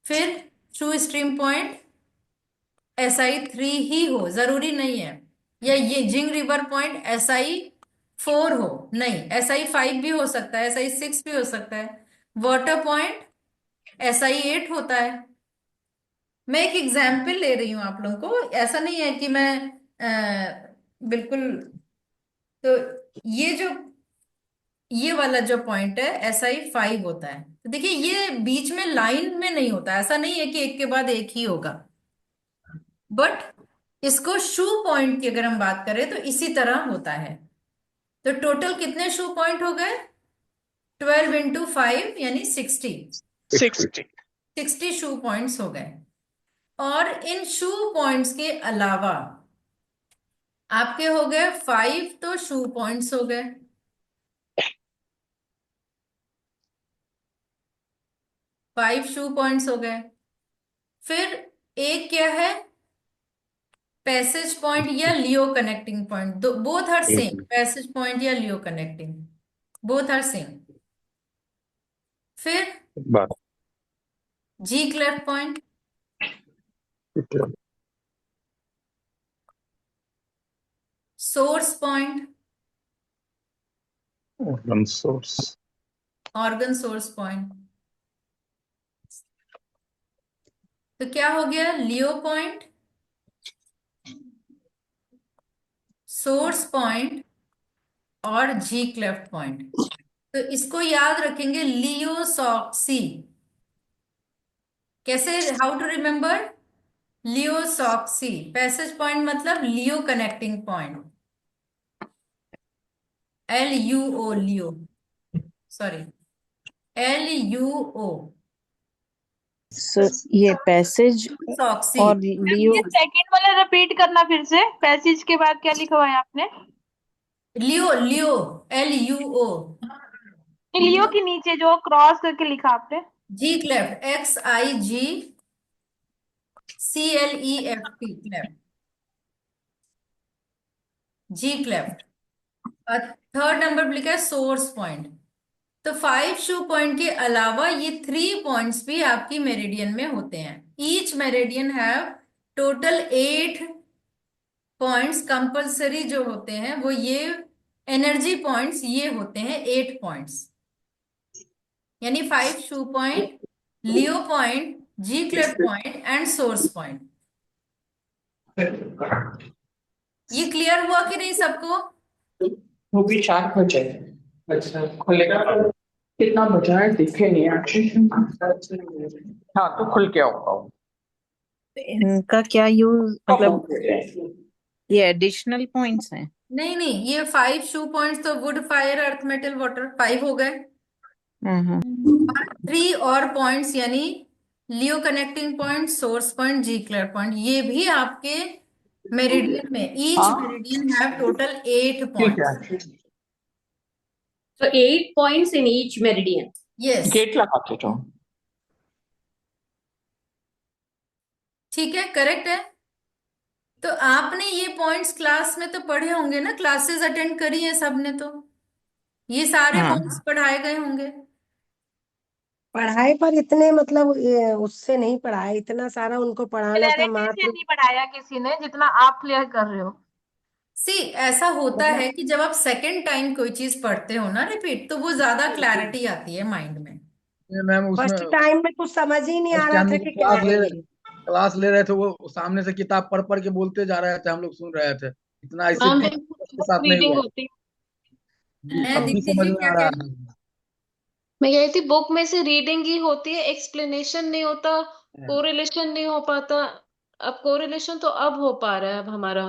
A: फिर ट्रू स्ट्रीम पॉइंट SI3 ही हो, जरूरी नहीं है। या ये जिंग रिवर पॉइंट SI4 हो, नहीं, SI5 भी हो सकता है, SI6 भी हो सकता है। वाटर पॉइंट SI8 होता है। मैं एक एग्जाम्पल ले रही हूं आप लोगों को, ऐसा नहीं है कि मैं बिल्कुल। तो ये जो, ये वाला जो पॉइंट है SI5 होता है। तो देखिए ये बीच में लाइन में नहीं होता, ऐसा नहीं है कि एक के बाद एक ही होगा। बट इसको शू पॉइंट की अगर हम बात करें तो इसी तरह होता है। तो टोटल कितने शू पॉइंट हो गए? 12 × 5 यानी 60।
E: 60।
A: 60 शू पॉइंट्स हो गए। और इन शू पॉइंट्स के अलावा आपके हो गए 5 तो शू पॉइंट्स हो गए। 5 शू पॉइंट्स हो गए। फिर एक क्या है? पैसेज पॉइंट या लियो कनेक्टिंग पॉइंट। दो, both are same, passage point या luo connecting, both are same. फिर
E: बात।
A: Xi cleft point, source point,
E: organ source.
A: Organ source point. तो क्या हो गया? लियो पॉइंट, सोर्स पॉइंट, और जी क्लेफ्ट पॉइंट। तो इसको याद रखेंगे, लियोसॉक्सी। कैसे, हाउ टू रिमेम्बर? लियोसॉक्सी पैसेज पॉइंट मतलब luo connecting point, LUO, luo, sorry, LUO,
K: so ये पैसेज
A: सॉक्सी।
K: और
G: मैम
K: लियो
G: ये सेकंड वाला रिपीट करना फिर से, पैसेज के बाद क्या लिखा हुआ है आपने?
A: लियो, लियो, LUO,
G: लियो के नीचे जो क्रॉस करके लिखा आपने।
A: जी क्लेफ्ट, XIGCLEFT, क्लेफ्ट, जी क्लेफ्ट। और थर्ड नंबर पर लिखा है सोर्स पॉइंट। तो 5 शू पॉइंट के अलावा ये 3 पॉइंट्स भी आपकी मेरिडियन में होते हैं। Each meridian have total 8 points compulsory जो होते हैं, वो ये एनर्जी पॉइंट्स ये होते हैं 8 पॉइंट्स, यानी 5 shu point, luo point, xi cleft point and source point. ये क्लियर हुआ कि नहीं सबको?
M: वो भी 4 बजे। अच्छा खुलेगा कितना बजा है दिखे नहीं एक्चुअली। हाँ तो खुल के होगा।
K: इनका क्या यूज, मतलब ये एडिशनल पॉइंट्स हैं?
A: नहीं नहीं, ये 5 शू पॉइंट्स तो wood fire earth metal water 5 हो गए,
K: हाँ।
A: 3 और पॉइंट्स यानी लियो कनेक्टिंग पॉइंट, सोर्स पॉइंट, जी क्लेयर पॉइंट, ये भी आपके मेरिडियन में, ईच मेरिडियन हैव टोटल 8
M: ठीक
A: पॉइंट्स।
M: है।
B: So 8 points in each meridian.
A: Yes,
M: gate लगाते तो
A: ठीक है, करेक्ट है। तो आपने ये पॉइंट्स क्लास में तो पढ़े होंगे ना, क्लासेस अटेंड करी है सबने, तो ये सारे
K: हाँ
A: पॉइंट्स पढ़ाए गए होंगे।
J: पढ़ाई पर इतने मतलब उससे नहीं पढ़ाए, इतना सारा उनको पढ़ाना था
G: क्लैरिटी से
J: मात्र।
G: नहीं पढ़ाया किसी ने जितना आप क्लियर कर रहे हो।
A: सी, ऐसा होता
J: मतलब
A: है कि जब आप सेकंड टाइम कोई चीज पढ़ते हो ना रिपीट, तो वो ज्यादा क्लैरिटी आती है माइंड में।
C: ये मैम उसमें
J: फर्स्ट टाइम में कुछ समझ ही नहीं आ
C: फर्स्ट
J: रहा
C: टाइम
J: था
C: में
J: कि क्या है ये।
C: क्लास ले रहे थे, वो सामने से किताब पढ़ पढ़ के बोलते जा रहे थे, हम लोग सुन रहे थे। इतना ऐसे
G: हाँ
C: के
G: बिल्कुल
C: साथ नहीं
G: रीडिंग
C: हुआ।
G: होती है।
C: जी
A: है,
C: अब भी
A: दीप्ति
C: समझ
A: जी
C: में
A: क्या
C: आ
A: कह
C: रहा
A: रही
N: मैं कह रही थी बुक में से रीडिंग ही होती है, एक्सप्लेनेशन नहीं होता,
C: है।
N: कोरिलेशन नहीं हो पाता। अब कोरिलेशन तो अब हो पा रहा है अब हमारा।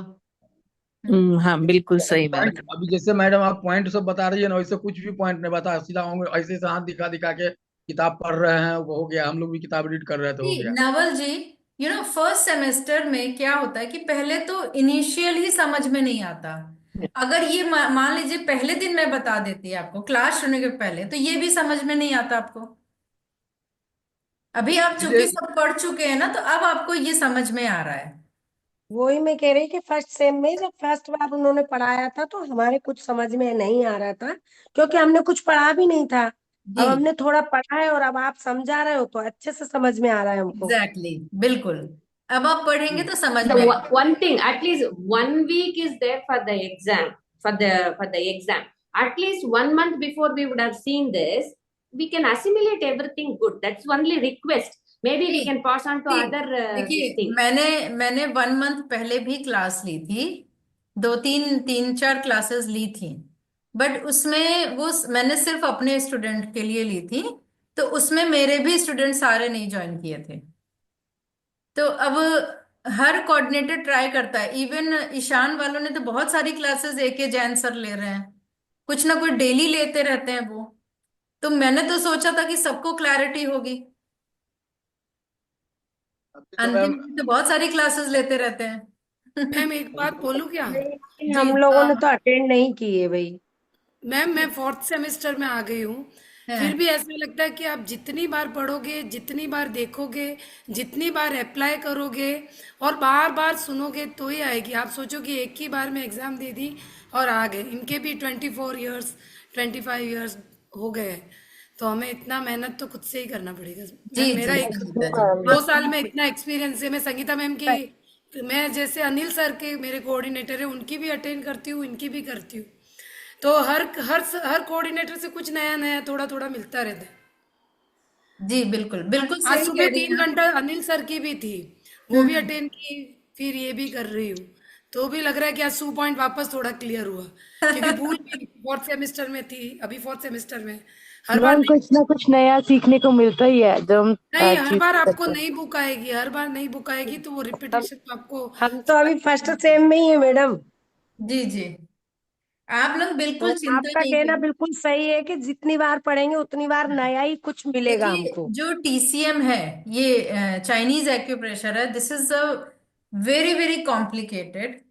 K: हाँ बिल्कुल सही बात
C: पॉइंट अभी जैसे मैडम आप पॉइंट सब बता रही है ना, वैसे कुछ भी पॉइंट नहीं बता, सीधा होंगे ऐसे से हाथ दिखा दिखा के किताब पढ़ रहे हैं, वो हो गया। हम लोग भी किताब रीड कर रहे थे, हो
A: जी
C: गया।
A: नवल जी, फर्स्ट सेमेस्टर में क्या होता है कि पहले तो इनिशियल ही समझ में नहीं आता। अगर ये मान लीजिए पहले दिन मैं बता देती आपको क्लास शुरू के पहले, तो ये भी समझ में नहीं आता आपको। अभी आप चूंकि
C: ये
A: सब पढ़ चुके हैं ना, तो अब आपको ये समझ में आ रहा है।
J: वही मैं कह रही कि फर्स्ट सेम में जब फर्स्ट बार उन्होंने पढ़ाया था तो हमारे कुछ समझ में नहीं आ रहा था, क्योंकि हमने कुछ पढ़ा भी नहीं था।
A: जी,
J: अब हमने थोड़ा पढ़ा है और अब आप समझा रहे हो तो अच्छे से समझ में आ रहा है हमको।
A: एग्जैक्टली, बिल्कुल। अब आप पढ़ेंगे तो समझ
B: The
A: में आएगा।
B: one thing, at least 1 week is there for the exam, for the exam. At least 1 month before we would have seen this, we can assimilate everything good. That's only request. Maybe we can pass on to
A: ji,
B: other this
A: देखिए,
B: thing.
A: मैंने 1 month पहले भी class ली थी, 2 3 3 4 classes ली थी। But उसमें वो मैंने सिर्फ अपने स्टूडेंट के लिए ली थी, तो उसमें मेरे भी स्टूडेंट सारे नहीं ज्वाइन किए थे। तो अब हर कोऑर्डिनेटर ट्राई करता है, इवन ईशान वालों ने तो बहुत सारी क्लासेस एक ही जैन सर ले रहे हैं, कुछ ना कुछ डेली लेते रहते हैं वो। तो मैंने तो सोचा था कि सबको क्लैरिटी होगी,
C: अभी तो
A: अंतिम
C: मैम
A: में तो बहुत सारी क्लासेस लेते रहते हैं।
O: मैम एक बात बोलूं क्या?
J: नहीं,
O: जी
J: हम लोगों ने तो अटेंड नहीं किए भाई।
O: मैम मैं 4th सेमेस्टर में आ गई हूँ। फिर भी ऐसा लगता है कि आप जितनी बार पढ़ोगे, जितनी बार देखोगे, जितनी बार अप्लाई करोगे और बार बार सुनोगे तो ही आएगी। आप सोचो कि एक ही बार में एग्जाम दे दी और आ गए। इनके भी 24 इयर्स 25 इयर्स हो गए हैं, तो हमें इतना मेहनत तो खुद से ही करना पड़ेगा।
A: जी
O: मेरा
A: जी
O: एक
A: संगीता जी,
O: 2 साल में इतना एक्सपीरियंस है। मैं संगीता मैम की, मैं जैसे अनिल सर के मेरे कोऑर्डिनेटर है, उनकी भी अटेंड करती हूँ, इनकी भी करती हूँ। तो हर कोऑर्डिनेटर से कुछ नया नया थोड़ा थोड़ा मिलता रहता है।
A: जी बिल्कुल बिल्कुल
O: आज
A: सही
O: सुबह
A: कह रही
O: 3
A: हैं आप।
O: घंटा अनिल सर की भी थी, वो भी अटेंड की, फिर ये भी कर रही हूँ। तो भी लग रहा है कि आज 2 पॉइंट वापस थोड़ा क्लियर हुआ, क्योंकि भूल गई, फोर्थ सेमेस्टर में थी, अभी फोर्थ सेमेस्टर में हर बार
G: मैम
O: नहीं।
G: कुछ ना कुछ नया सीखने को मिलता ही है जब हम
O: नहीं, हर
G: चीज
O: बार आपको
G: करते हैं।
O: नई बुक आएगी, हर बार नई बुक आएगी, तो वो
J: हम
O: रिपीटेशन आपको।
J: हम तो अभी फर्स्ट सेम में ही है मैडम।
A: जी जी, आप लोग
J: तो
A: बिल्कुल चिंता
J: आपका
A: नहीं
J: कहना
A: करें।
J: बिल्कुल सही है कि जितनी बार पढ़ेंगे उतनी बार नया ही कुछ मिलेगा
A: देखिए,
J: हमको।
A: जो टीसीएम है, ये चाइनीज एक्यूप्रेशर है, this is a very very complicated.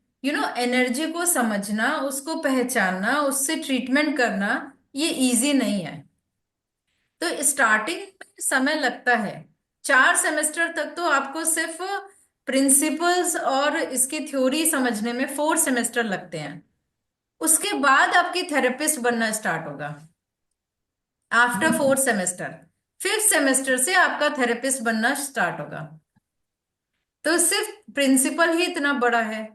A: Energy को समझना, उसको पहचानना, उससे ट्रीटमेंट करना, ये इजी नहीं है। तो स्टार्टिंग में समय लगता है। 4 सेमेस्टर तक तो आपको सिर्फ प्रिंसिपल्स और इसकी थ्योरी समझने में 4 सेमेस्टर लगते हैं। उसके बाद आपकी थेरेपिस्ट बनना स्टार्ट होगा आफ्टर 4 सेमेस्टर। 5th सेमेस्टर से आपका थेरेपिस्ट बनना स्टार्ट होगा। तो सिर्फ प्रिंसिपल ही इतना बड़ा है,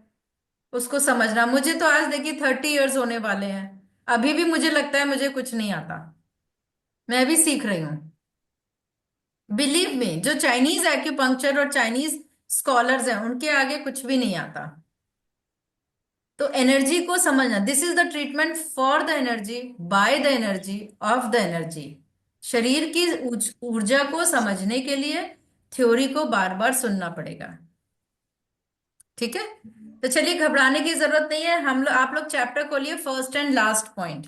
A: उसको समझना। मुझे तो आज देखिए 30 इयर्स होने वाले हैं, अभी भी मुझे लगता है मुझे कुछ नहीं आता, मैं भी सीख रही हूँ। बिलीव मी, जो चाइनीज एक्यूपंक्चर और चाइनीज स्कॉलर्स हैं उनके आगे कुछ भी नहीं आता। तो एनर्जी को समझना, this is the treatment for the energy, by the energy, of the energy. शरीर की ऊर्जा को समझने के लिए थ्योरी को बार बार सुनना पड़ेगा। ठीक है, तो चलिए, घबराने की जरूरत नहीं है। आप लोग चैप्टर खोलिए, first and last point,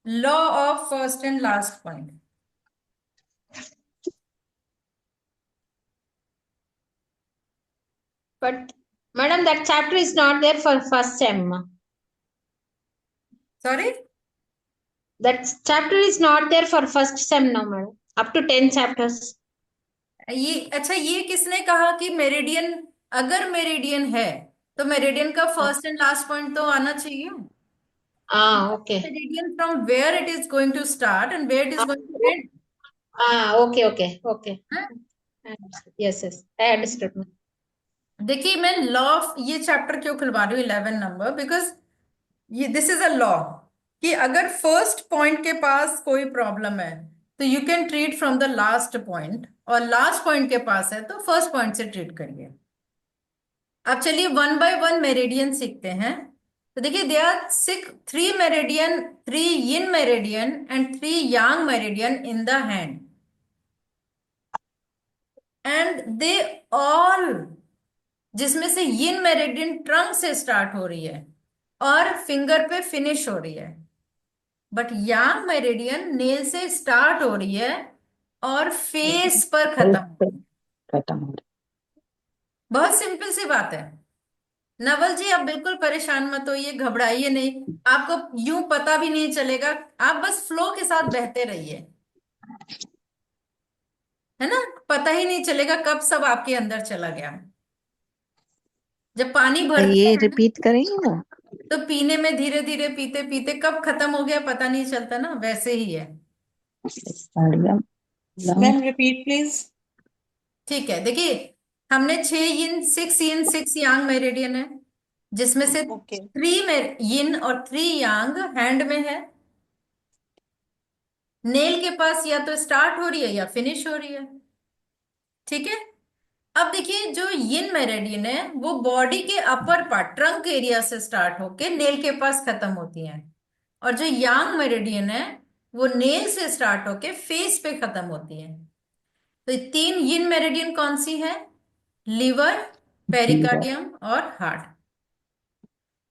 A: law of first and last point.
D: But madam, that chapter is not there for first sem.
A: Sorry,
D: That chapter is not there for first sem, no, madam. Up to 10 chapters.
A: ये अच्छा, ये किसने कहा कि meridian, अगर meridian है तो meridian का फर्स्ट एंड लास्ट पॉइंट तो आना चाहिए।
D: Ah, okay.
A: Meridian from where it is going to start and where it is going to end.
D: Okay, okay, okay.
A: हाँ?
D: I understood. Yes, yes. I understood, ma'am.
A: देखिए, मैं law of ये chapter क्यों खुलवा रही हूँ 11 नंबर, बिकॉज ये this is a law कि अगर फर्स्ट पॉइंट के पास कोई प्रॉब्लम है तो you can treat from the last point, और लास्ट पॉइंट के पास है तो फर्स्ट पॉइंट से ट्रीट करिए। अब चलिए, वन बाय वन मेरिडियन सीखते हैं। तो देखिए, they are 3 meridian, 3 yin meridian and 3 yang meridian in the hand, and they all, जिसमें से यिन मेरिडियन ट्रंक से स्टार्ट हो रही है और फिंगर पे फिनिश हो रही है, बट यांग मेरिडियन नेल से स्टार्ट हो रही है और फेस पर खत्म हो रही है।
H: खत्म हो रहा
A: बहुत सिंपल सी बात है। नवल जी, आप बिल्कुल परेशान मत होइए, घबराइए नहीं, आपको यूं पता भी नहीं चलेगा, आप बस फ्लो के साथ बहते रहिए, है ना। पता ही नहीं चलेगा कब सब आपके अंदर चला गया। जब पानी भरते
K: ये
A: हैं ना,
K: रिपीट करेंगे ना?
A: तो पीने में धीरे धीरे पीते पीते कब खत्म हो गया पता नहीं चलता ना, वैसे ही है।
H: है।
F: Ma'am repeat please.
A: ठीक है, देखिए, हमने 6 यिन 6 मेरिडियन है, जिसमें से
F: ओके
A: 3 यिन और 3 यांग हैंड में है। नेल के पास या तो स्टार्ट हो रही है या फिनिश हो रही है। ठीक है, अब देखिए, जो यिन मेरिडियन है वो बॉडी के अपर पार्ट, ट्रंक एरिया से स्टार्ट होके नेल के पास खत्म होती है, और जो यांग मेरिडियन है वो नेल से स्टार्ट होके फेस पे खत्म होती है। तो ये 3 यिन मेरिडियन कौन सी है? लीवर, पेरिकार्डियम और हार्ट।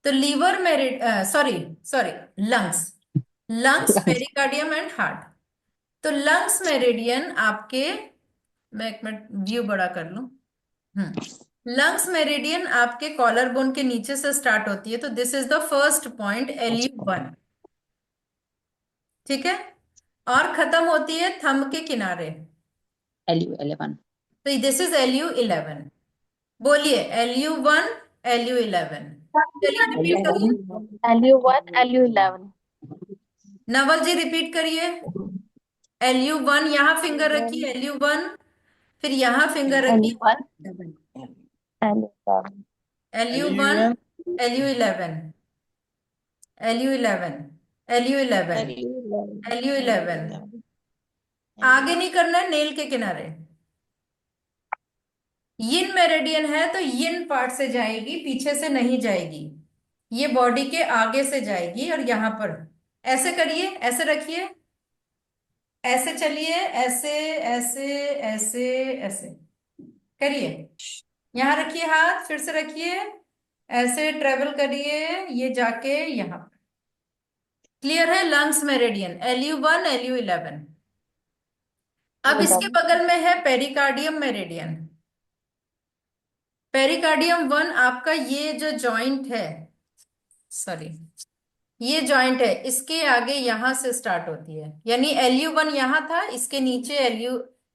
A: तो लीवर मेरिड sorry sorry lungs, lungs, pericardium and heart. तो लंग्स मेरिडियन आपके, मैं एक मिनट व्यू बड़ा कर लूं। लंग्स मेरिडियन आपके कॉलर बोन के नीचे से स्टार्ट होती है, तो this is the first point, LU1। ठीक है, और खत्म होती है थंब के किनारे,
H: LU11।
A: तो दिस इज LU11। बोलिए, LU1, LU11। चलिए रिपीट करिए,
G: LU1, LU11।
A: नवल जी रिपीट करिए। LU1, यहां फिंगर रखिए, LU1, फिर यहां फिंगर रखिए,
G: LU1, LU11।
A: LU1, LU11, LU11, LU11, LU11। आगे नहीं करना है, नेल के किनारे। यिन मेरिडियन है तो यिन पार्ट से जाएगी, पीछे से नहीं जाएगी, ये बॉडी के आगे से जाएगी और यहां पर ऐसे करिए, ऐसे रखिए, ऐसे चलिए, ऐसे ऐसे ऐसे ऐसे करिए, यहां रखिए हाथ, फिर से रखिए, ऐसे ट्रेवल करिए, ये जाके यहां पर क्लियर है। Lungs meridian LU1 LU11। अब इसके बगल में है पेरिकार्डियम मेरिडियन। पेरिकार्डियम 1 आपका ये जो जॉइंट है, सॉरी, ये जॉइंट है, इसके आगे यहां से स्टार्ट होती है, यानी LU1 यहां था, इसके नीचे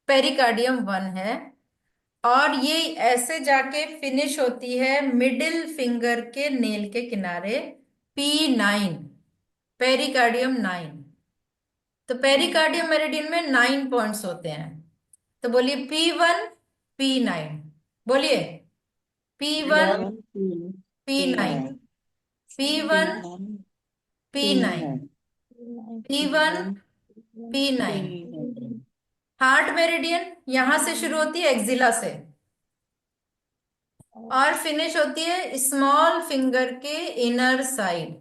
A: पेरिकार्डियम 1 है, और ये ऐसे जाके फिनिश होती है मिडिल फिंगर के नेल के किनारे P9, पेरिकार्डियम 9। तो पेरिकार्डियम मेरिडियन में 9 पॉइंट्स होते हैं, तो बोलिए P1 P9, बोलिए P1 P9, P1 P9, P1 P9। Heart meridian यहां से शुरू होती है एक्जिला से, और फिनिश होती है स्मॉल फिंगर के इनर साइड,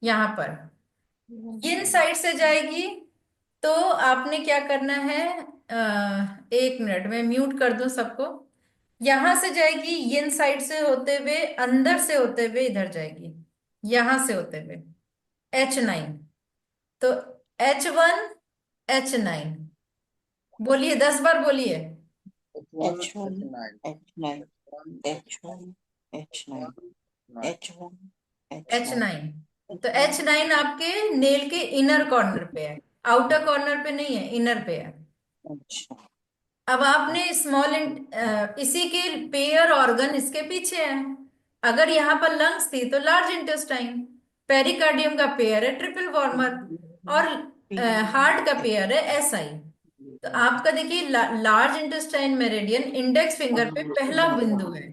A: यहां पर इन साइड से जाएगी। तो आपने क्या करना है, 1 मिनट में म्यूट कर दूं सबको। यहां से जाएगी, इन साइड से होते हुए, अंदर से होते हुए इधर जाएगी, यहां से होते हुए H9। तो H1 H9, बोलिए 10 बार बोलिए।
F: H1 H9 H1 H9 H1
A: H9, तो H9 आपके नेल के इनर कॉर्नर पे है, आउटर कॉर्नर पे नहीं है, इनर पे है। अब आपने इसी के पेयर ऑर्गन इसके पीछे है। अगर यहाँ पर लंग्स थी तो लार्ज इंटेस्टाइन, पेरिकार्डियम का पेयर है ट्रिपल वॉर्मर, और हार्ट का पेयर है SI। तो आपका देखिए large intestine meridian index finger पे पहला बिंदु है,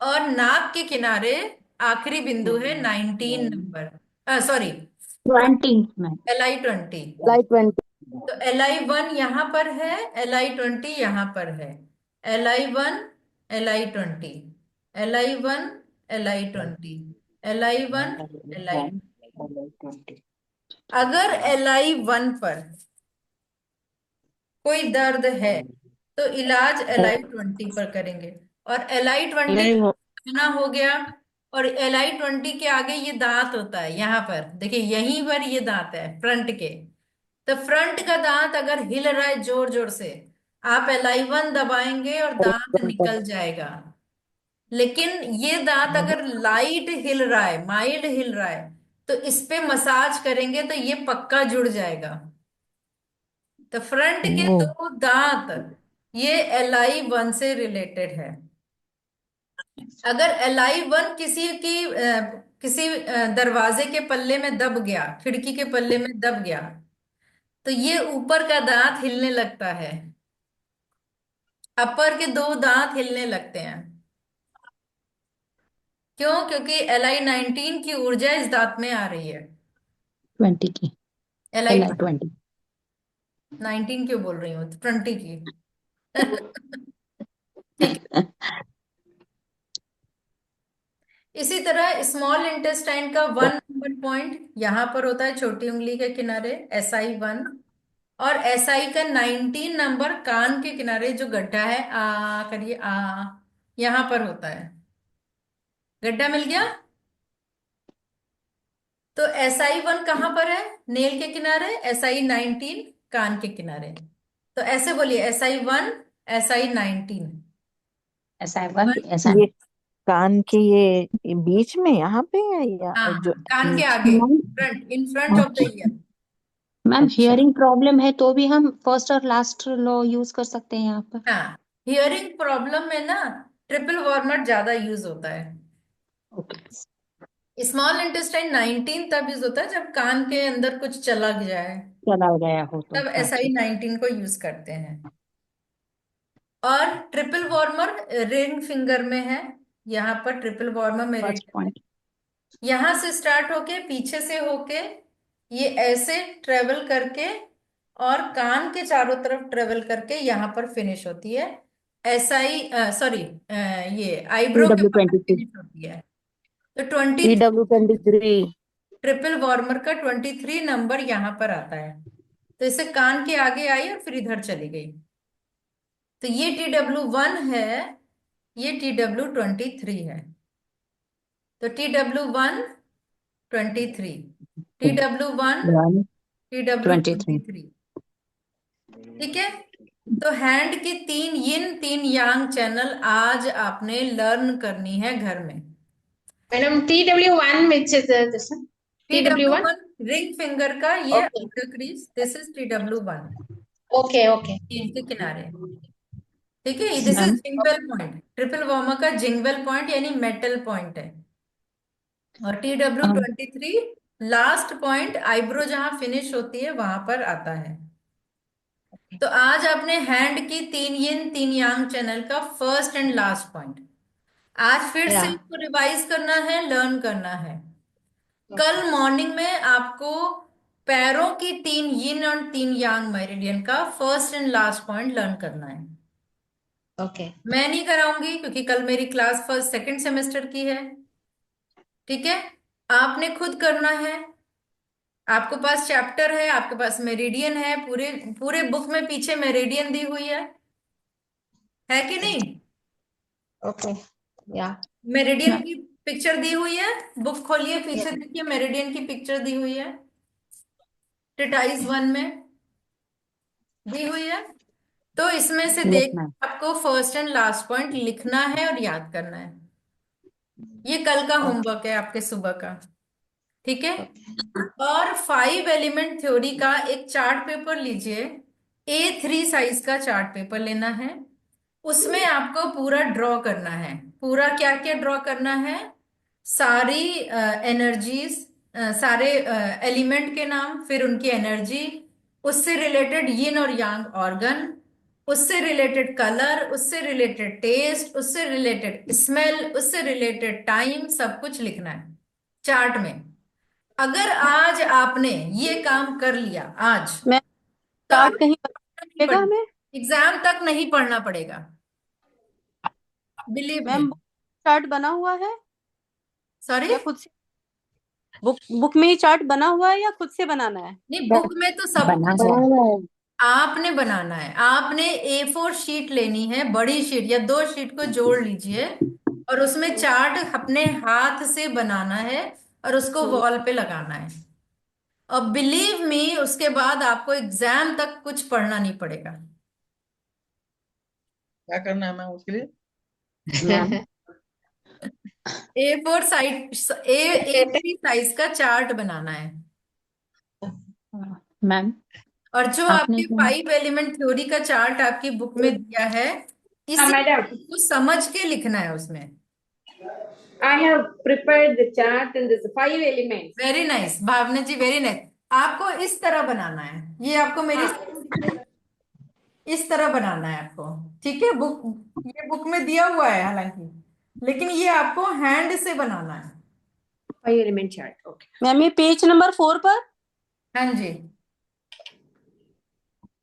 A: और नाक के किनारे आखिरी बिंदु है 19 नंबर, सॉरी
H: 20 में
A: LI20।
H: LI20
A: तो LI1 यहां पर है, LI20 यहां पर है, LI1 LI20, LI1 LI20, LI1 LI। अगर LI1 पर कोई दर्द है तो इलाज LI20 पर करेंगे, और LI20 ना हो गया, और LI20 के आगे ये दांत होता है, यहां पर देखिए, यहीं पर ये दांत है फ्रंट के। तो फ्रंट का दांत अगर हिल रहा है जोर जोर से, आप LI1 दबाएंगे और दांत निकल जाएगा। लेकिन ये दांत अगर लाइट हिल रहा है, माइल्ड हिल रहा है, तो इस पे मसाज करेंगे तो ये पक्का जुड़ जाएगा। तो फ्रंट के दो दांत ये LI1 से रिलेटेड है। अगर LI1 किसी दरवाजे के पल्ले में दब गया, खिड़की के पल्ले में दब गया, तो ये ऊपर का दांत हिलने लगता है, अपर के दो दांत हिलने लगते हैं। क्यों? क्योंकि LI19 की ऊर्जा इस दांत में आ रही है।
H: 20 की
A: LI20,
H: LI20
A: 19 क्यों बोल रही हूँ, 20 की। ठीक है। इसी तरह स्मॉल इंटेस्टाइन का 1 नंबर पॉइंट यहां पर होता है, छोटी उंगली के किनारे SI1, और SI का 19 नंबर कान के किनारे जो गड्ढा है, करिए यहां पर होता है। गड्ढा मिल गया? तो SI1 कहां पर है? नेल के किनारे, SI19 कान के किनारे। तो ऐसे बोलिए SI1 SI19।
H: SI1
K: ये कान के ये बीच में यहाँ पे है या
A: हाँ
K: जो
A: हाँ, कान के आगे, in front of the year.
H: Ma'am hearing problem है तो भी हम फर्स्ट और लास्ट लॉ यूज कर सकते हैं यहाँ पर?
A: हाँ, हियरिंग प्रॉब्लम में ना ट्रिपल वॉर्मट ज्यादा यूज होता है। स्मॉल इंटेस्टाइन 19 तब यूज होता है जब कान के अंदर कुछ चला जाए,
H: चला गया हो तो
A: तब
H: हाँ ठीक।
A: SI19 को यूज करते हैं। और ट्रिपल वॉर्मर रिंग फिंगर में है, यहाँ पर ट्रिपल वॉर्मर में
H: फर्स्ट पॉइंट
A: यहां से स्टार्ट होके, पीछे से होके, ये ऐसे ट्रेवल करके और कान के चारों तरफ ट्रेवल करके यहां पर फिनिश होती है। SI, सॉरी, ये आईब्रो के ऊपर
H: TW23
A: फिनिश होती है। तो 23
H: TW23
A: ट्रिपल वार्मर का 23 नंबर यहाँ पर आता है। तो इसे कान के आगे आई और फिर इधर चली गई। तो ये TW1 है, ये TW23 है। तो TW1 23, TW1
H: 123
A: TW23, ठीक है। तो हैंड की 3 यिन 3 यांग चैनल आज आपने लर्न करनी है घर में।
D: Madam, TW1, which is this one? TW1?
A: TW1 ring finger का ये
D: Okay.
A: Outer crease, this is TW1,
D: Okay, okay.
A: इनके किनारे, ठीक है। This is jing well point, triple warmer का जिंगवेल पॉइंट यानी मेटल पॉइंट है। और TW23 लास्ट पॉइंट, आईब्रो जहां फिनिश होती है वहां पर आता है। तो आज आपने हैंड की 3 यिन 3 यांग चैनल का फर्स्ट एंड लास्ट पॉइंट आज फिर से
D: Yeah.
A: आपको रिवाइज करना है, लर्न करना है। कल मॉर्निंग में आपको पैरों की 3 यिन और 3 यांग मेरिडियन का first and last point learn करना है।
D: Okay.
A: मैं नहीं कराऊंगी क्योंकि कल मेरी क्लास फर्स्ट सेकंड सेमेस्टर की है, ठीक है। आपने खुद करना है। आपके पास चैप्टर है, आपके पास मेरिडियन है, पूरे पूरे बुक में पीछे मेरिडियन दी हुई है कि नहीं?
D: Okay. Yeah.
A: मेरिडियन की पिक्चर दी हुई है, बुक खोलिए, पीछे देखिए मेरिडियन की पिक्चर दी हुई है, ट्रीटाइज 1 में दी हुई है। तो इसमें से देख आपको फर्स्ट एंड लास्ट पॉइंट लिखना है और याद करना है। ये कल का होमवर्क है आपके सुबह का, ठीक है। और 5 एलिमेंट थ्योरी का एक चार्ट पेपर लीजिए, A3 साइज का चार्ट पेपर लेना है। उसमें आपको पूरा ड्रॉ करना है। पूरा क्या क्या ड्रॉ करना है? सारी एनर्जीज, सारे एलिमेंट के नाम, फिर उनकी एनर्जी, उससे रिलेटेड यिन और यांग ऑर्गन, उससे रिलेटेड कलर, उससे रिलेटेड टेस्ट, उससे रिलेटेड स्मेल, उससे रिलेटेड टाइम, सब कुछ लिखना है चार्ट में। अगर आज आपने ये काम कर लिया आज,
I: मैं
A: तो
I: चार्ट कहीं पड़ेगा हमें?
A: एग्जाम तक नहीं पढ़ना पड़ेगा, बिलीव मी।
I: मैम चार्ट बना हुआ है
A: सॉरी,
I: या खुद से? बुक में ही चार्ट बना हुआ है या खुद से बनाना है?
A: नहीं, बुक में तो सब कुछ है, आपने बनाना है। आपने A4 शीट लेनी है, बड़ी शीट या 2 शीट को जोड़ लीजिए और उसमें चार्ट अपने हाथ से बनाना है और उसको वॉल पे लगाना है। और बिलीव मी, उसके बाद आपको एग्जाम तक कुछ पढ़ना नहीं पड़ेगा।
C: क्या करना है मैम उसके लिए?
A: A4 A3 साइज का चार्ट बनाना है।
H: मैम
A: और जो
H: आपने
A: आपके 5 एलिमेंट थ्योरी का चार्ट आपकी बुक में दिया है, इसे
B: madam,
A: आपको समझ के लिखना है उसमें।
B: I have prepared the chart and there's 5 elements.
A: Very nice Bhavna ji, very nice. आपको इस तरह बनाना है, ये आपको मेरी इस तरह बनाना है आपको, ठीक है। ये बुक में दिया हुआ है हालांकि, लेकिन ये आपको हैंड से बनाना है।
B: 5 element chart. Okay.
I: मैम ये पेज नंबर 4 पर?
A: हाँ जी,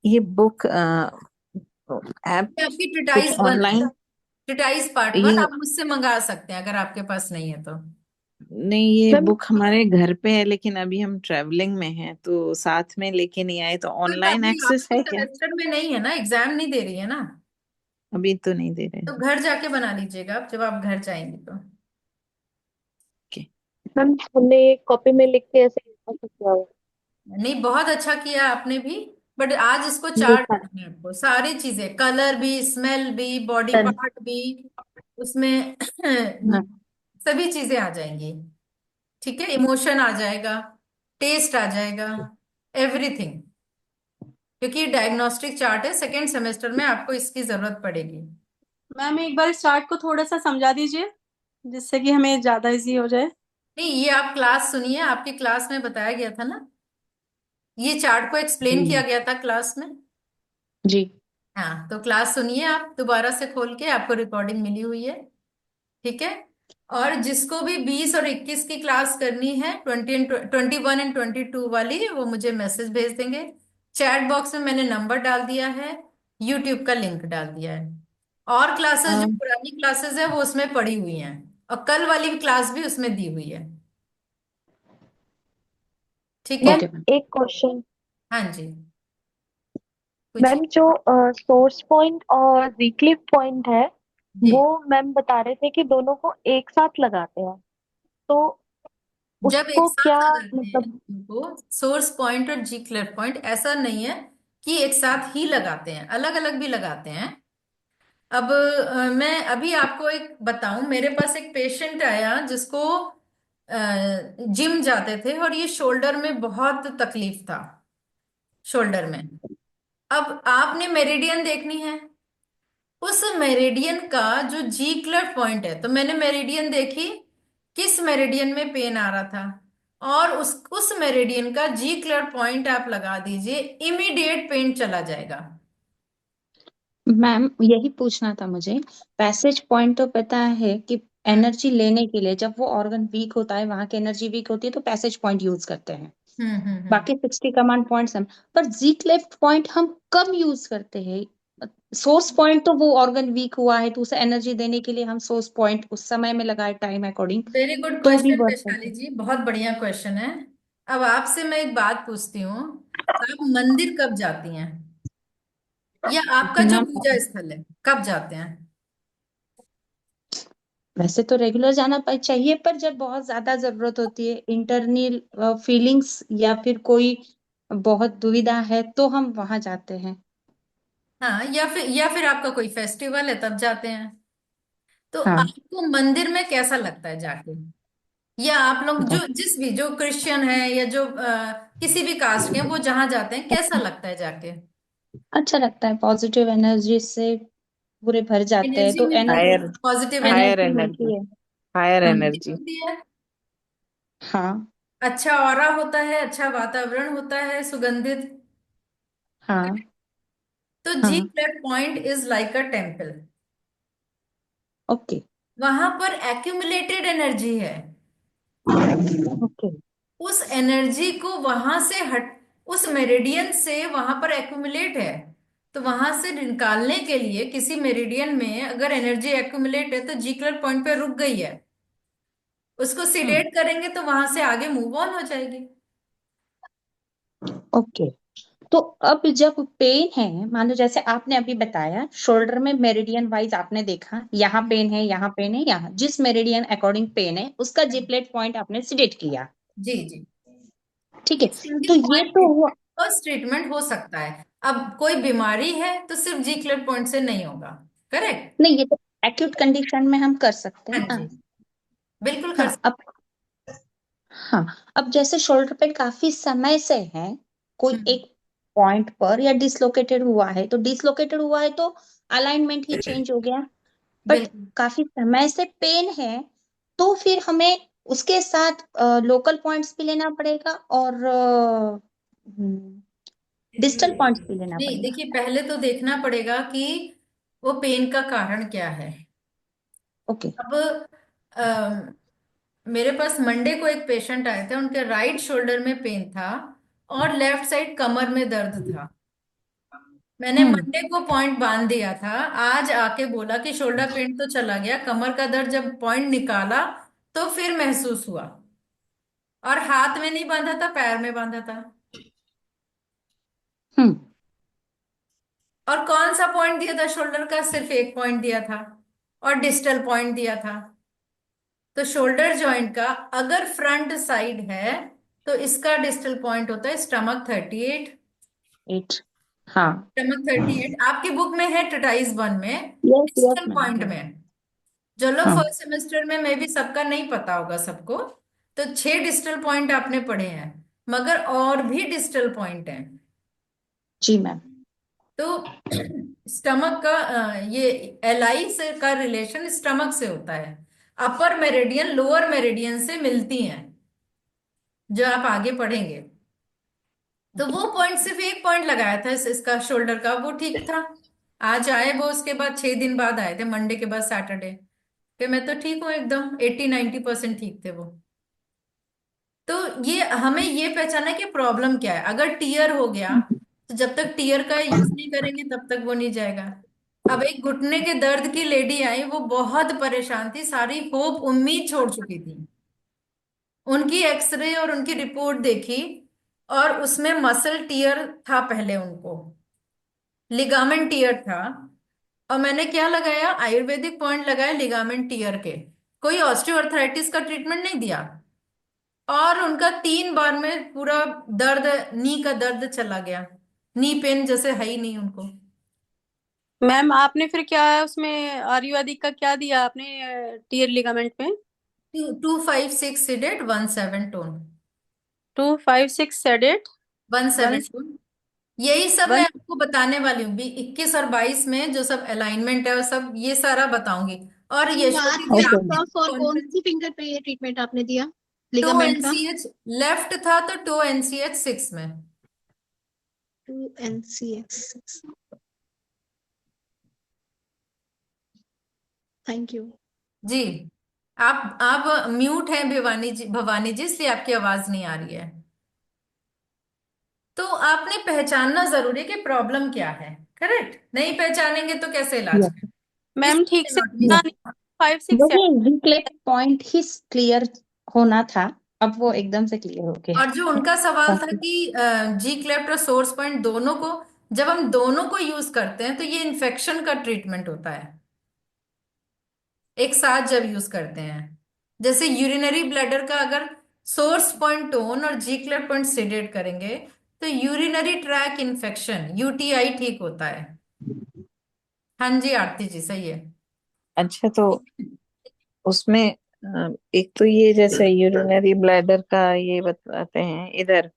K: ये बुक ऐप
A: ये आपकी ट्रिटाइज
K: कुछ
A: 1,
K: ऑनलाइन?
A: ट्रिटाइज पार्ट 1
K: ये
A: आप मुझसे मंगा सकते हैं अगर आपके पास नहीं है तो।
K: नहीं, ये
G: मैम
K: बुक हमारे घर पे है लेकिन अभी हम ट्रेवलिंग में हैं तो साथ में लेके नहीं आए। तो
A: कोई बात
K: ऑनलाइन
A: नहीं, आप
K: एक्सेस
A: तो
K: है क्या?
A: सेमेस्टर में नहीं है ना, एग्जाम नहीं दे रही है ना,
K: अभी तो नहीं दे रहे।
A: तो घर जाके बना लीजिएगा आप, जब आप घर जाएंगे तो।
G: मैम हमने एक कॉपी में लिख के ऐसे लिखा सकते हैं।
A: नहीं, बहुत अच्छा किया आपने भी, बट आज इसको चार्ट
G: लिखा
A: करना है आपको, सारी चीजें, कलर भी, स्मेल भी, बॉडी
G: है।
A: पार्ट भी, उसमें सभी चीजें आ जाएंगी, ठीक है। इमोशन आ जाएगा, टेस्ट आ जाएगा, एवरीथिंग, क्योंकि ये डायग्नोस्टिक चार्ट है, सेकेंड सेमेस्टर में आपको इसकी जरूरत पड़ेगी।
I: मैम एक बार इस चार्ट को थोड़ा सा समझा दीजिए जिससे कि हमें ज्यादा इजी हो जाए।
A: नहीं, ये आप क्लास सुनिए, आपकी क्लास में बताया गया था ना, ये चार्ट को एक्सप्लेन किया गया था क्लास में।
H: जी
A: हाँ, तो क्लास सुनिए आप दोबारा से खोल के, आपको रिकॉर्डिंग मिली हुई है, ठीक है। और जिसको भी 20 और 21 की क्लास करनी है, 21 एंड 22 वाली, वो मुझे मैसेज भेज देंगे। चैट बॉक्स में मैंने नंबर डाल दिया है, यूट्यूब का लिंक डाल दिया है, और क्लासेस जो
H: अम,
A: पुरानी क्लासेस है वो उसमें पड़ी हुई हैं, और कल वाली क्लास भी उसमें दी हुई है। ठीक है।
G: Ma'am
H: okay ma'am.
G: एक क्वेश्चन।
A: हाँ जी, पूछिए।
G: मैम जो सोर्स पॉइंट और वीकली पॉइंट है
A: जी,
G: वो मैम बता रहे थे कि दोनों को एक साथ लगाते हैं, तो
A: जब एक
G: उसको
A: साथ
G: क्या
A: लगाते हैं
G: मतलब।
A: उनको, सोर्स पॉइंट और जी क्लेयर पॉइंट, ऐसा नहीं है कि एक साथ ही लगाते हैं, अलग अलग भी लगाते हैं। अब मैं अभी आपको एक बताऊं, मेरे पास एक पेशेंट आया जिसको जिम जाते थे और ये शोल्डर में बहुत तकलीफ था, शोल्डर में। अब आपने मेरिडियन देखनी है, उस मेरिडियन का जो जी क्लेफ पॉइंट है, तो मैंने मेरिडियन देखी, किस मेरिडियन में पेन आ रहा था, और उस मेरिडियन का जी क्लेफ पॉइंट आप लगा दीजिए, इमीडिएट पेन चला जाएगा।
H: मैम यही पूछना था मुझे। पैसेज पॉइंट तो पता है कि
A: हम्म
H: एनर्जी लेने के लिए जब वो ऑर्गन वीक होता है, वहां की एनर्जी वीक होती है तो पैसेज पॉइंट यूज करते हैं।
A: हम्म।
H: बाकी 60 कमांड पॉइंट्स हम, पर जी क्लेफ्ट पॉइंट हम कब यूज करते हैं? सोर्स पॉइंट तो वो ऑर्गन वीक हुआ है तो उसे एनर्जी देने के लिए हम सोर्स पॉइंट उस समय में लगाए टाइम अकॉर्डिंग,
A: वेरी गुड
H: तो भी
A: क्वेश्चन
H: वर्क करता
A: वैशाली
H: है।
A: जी, बहुत बढ़िया क्वेश्चन है। अब आपसे मैं एक बात पूछती हूँ, आप मंदिर कब जाती हैं, या आपका जो
H: मैम
A: पूजा स्थल है कब जाते हैं?
H: वैसे तो रेगुलर जाना चाहिए, पर जब बहुत ज्यादा जरूरत होती है, इंटरनल फीलिंग्स या फिर कोई बहुत दुविधा है तो हम वहां जाते हैं।
A: हाँ, या फिर आपका कोई फेस्टिवल है तब जाते हैं। तो
H: हाँ।
A: आपको मंदिर में कैसा लगता है जाके, या आप लोग जो जिस भी जो क्रिश्चियन है या जो किसी भी कास्ट के हैं, वो जहां जाते हैं कैसा लगता है जाके?
H: अच्छा लगता है, पॉजिटिव एनर्जी से पूरे भर जाते हैं
A: एनर्जी
H: तो
A: मिलती है,
K: higher
A: positive
K: higher
A: energy
H: energy
K: energy,
H: मिलती है।
K: हायर
H: हाँ।
K: एनर्जी।
A: मिलती है,
H: हाँ।
A: अच्छा ऑरा होता है, अच्छा वातावरण होता है, सुगंधित।
H: हाँ।
A: तो जी
H: हाँ।
A: Flat point is like a temple,
H: okay.
A: वहां पर एक्यूमुलेटेड एनर्जी है।
H: ओके।
A: उस एनर्जी को वहां से हट, उस मेरिडियन से वहां पर एक्यूमुलेट है, तो वहां से निकालने के लिए किसी मेरिडियन में अगर एनर्जी एक्यूमुलेट है तो जी क्लर पॉइंट पे रुक गई है, उसको
H: हम्म।
A: सिलेक्ट करेंगे तो वहां से आगे मूव ऑन हो जाएगी।
H: ओके। तो अब जब पेन है, मान लो जैसे आपने अभी बताया शोल्डर में मेरिडियन वाइज आपने देखा, यहाँ पेन है, यहाँ पेन है, यहाँ जिस मेरिडियन अकॉर्डिंग पेन है उसका जिपलेट पॉइंट आपने सिलेक्ट किया।
A: जी जी,
H: ठीक है।
A: सिंगल
H: तो ये
A: पॉइंट
H: तो हुआ।
A: फर्स्ट ट्रीटमेंट हो सकता है। अब कोई बीमारी है तो सिर्फ जी क्लर पॉइंट से नहीं होगा। करेक्ट।
H: नहीं, ये तो एक्यूट कंडीशन में हम कर सकते
A: हाँ
H: हैं ना।
A: जी, बिल्कुल कर
H: हाँ। अब हाँ, अब जैसे शोल्डर पे काफी समय से है, कोई
A: सकते।
H: एक पॉइंट पर या डिसलोकेटेड हुआ है, तो डिसलोकेटेड हुआ है तो अलाइनमेंट ही चेंज हो गया, बट
A: बिल्कुल।
H: काफी समय से पेन है तो फिर हमें उसके साथ लोकल पॉइंट्स भी लेना पड़ेगा और डिजिटल पॉइंट्स भी लेना
A: नहीं,
H: पड़ेगा।
A: देखिए पहले तो देखना पड़ेगा कि वो पेन का कारण क्या है।
H: ओके।
A: अब मेरे पास मंडे को एक पेशेंट आए थे, उनके राइट शोल्डर में पेन था और लेफ्ट साइड कमर में दर्द था। मैंने
H: हम्म।
A: मंडे को पॉइंट बांध दिया था, आज आके बोला कि शोल्डर पेन तो चला गया, कमर का दर्द जब पॉइंट निकाला तो फिर महसूस हुआ, और हाथ में नहीं बांधा था, पैर में बांधा था।
H: हम्म।
A: और कौन सा पॉइंट दिया था शोल्डर का? सिर्फ एक पॉइंट दिया था, और डिस्टल पॉइंट दिया था। तो शोल्डर जॉइंट का अगर फ्रंट साइड है तो इसका डिस्टल पॉइंट होता है स्टमक 38।
H: 8। हाँ।
A: स्टमक 38 आपकी बुक में है, ट्रेटाइज 1 में
H: yes yes
A: distal
H: ma'am,
A: point
H: yes.
A: में। चलो
H: हाँ।
A: फर्स्ट सेमेस्टर में मे भी सबका नहीं पता होगा सबको, तो 6 डिस्टल पॉइंट आपने पढ़े हैं, मगर और भी डिस्टल पॉइंट हैं।
H: जी मैम।
A: तो स्टमक का ये एलआई से का रिलेशन स्टमक से होता है, अपर मेरिडियन लोअर मेरिडियन से मिलती हैं, जो आप आगे पढ़ेंगे। तो वो पॉइंट, सिर्फ एक पॉइंट लगाया था इसका शोल्डर का, वो ठीक था। आज आए वो, उसके बाद 6 दिन बाद आए थे, मंडे के बाद सैटरडे, कि मैं तो ठीक हूँ एकदम, 80-90% ठीक थे वो। तो ये हमें ये पहचाना है कि प्रॉब्लम क्या है। अगर टीयर हो गया तो जब तक टीयर का यूज नहीं करेंगे तब तक वो नहीं जाएगा। अब एक घुटने के दर्द की लेडी आई, वो बहुत परेशान थी, सारी होप उम्मीद छोड़ चुकी थी। उनकी एक्सरे और उनकी रिपोर्ट देखी, और उसमें मसल टीयर था, पहले उनको लिगामेंट टीयर था। और मैंने क्या लगाया, आयुर्वेदिक पॉइंट लगाया लिगामेंट टीयर के। कोई ऑस्टियोआर्थराइटिस का ट्रीटमेंट नहीं दिया, और उनका 3 बार में पूरा दर्द, नी का दर्द चला गया। नी पेन जैसे है ही नहीं उनको।
I: मैम आपने फिर क्या उसमें आयुर्वेदिक का क्या दिया आपने टीयर लिगामेंट में?
A: 256 seeded 17 tone.
I: 256 sedate
A: 17
I: one
A: tone. यही सब मैं
I: वन
A: आपको बताने वाली हूँ भी, 21 और 22 में जो सब अलाइनमेंट है और सब ये सारा बताऊंगी। और यशोदी जी,
H: ओके।
A: आपने
P: और कौन
A: कॉन्फ्रेंस
P: सी फिंगर पे ये ट्रीटमेंट आपने दिया
A: 2
P: लिगामेंट का?
A: एनसीएच लेफ्ट था, तो 2 एनसीएच 6 में।
P: 2 NCX। थैंक यू
A: जी। आप म्यूट हैं भवानी जी, इसलिए आपकी आवाज नहीं आ रही है। तो आपने पहचानना जरूरी है कि प्रॉब्लम क्या है। करेक्ट, नहीं पहचानेंगे तो कैसे इलाज करें।
I: मैम ठीक से
H: Yes.
I: पता नहीं 5 6
H: वही रिफ्लेक्ट पॉइंट ही क्लियर होना था, अब वो एकदम से क्लियर हो गया।
A: और जो उनका सवाल था कि जी क्लेफ्ट और सोर्स पॉइंट दोनों को, जब हम दोनों को यूज करते हैं तो ये इन्फेक्शन का ट्रीटमेंट होता है, एक साथ जब यूज करते हैं। जैसे यूरिनरी ब्लैडर का अगर सोर्स पॉइंट टोन और जी क्लेफ्ट पॉइंट सिडेट करेंगे, तो यूरिनरी ट्रैक इन्फेक्शन यूटीआई ठीक होता है। हाँ जी आरती जी, सही है।
K: अच्छा, तो उसमें एक तो ये जैसे यूरिनरी ब्लैडर का ये बताते हैं इधर,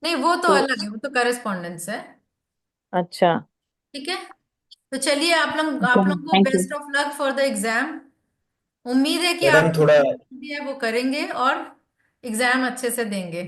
A: नहीं वो तो
K: तो
A: अलग है, वो तो करेस्पॉन्डेंस है।
K: अच्छा।
A: ठीक है, तो चलिए आप लोग को
H: thank you.
A: Best of luck for the exam. उम्मीद है कि आप
Q: मैडम थोड़ा
A: जो है वो करेंगे और एग्जाम अच्छे से देंगे।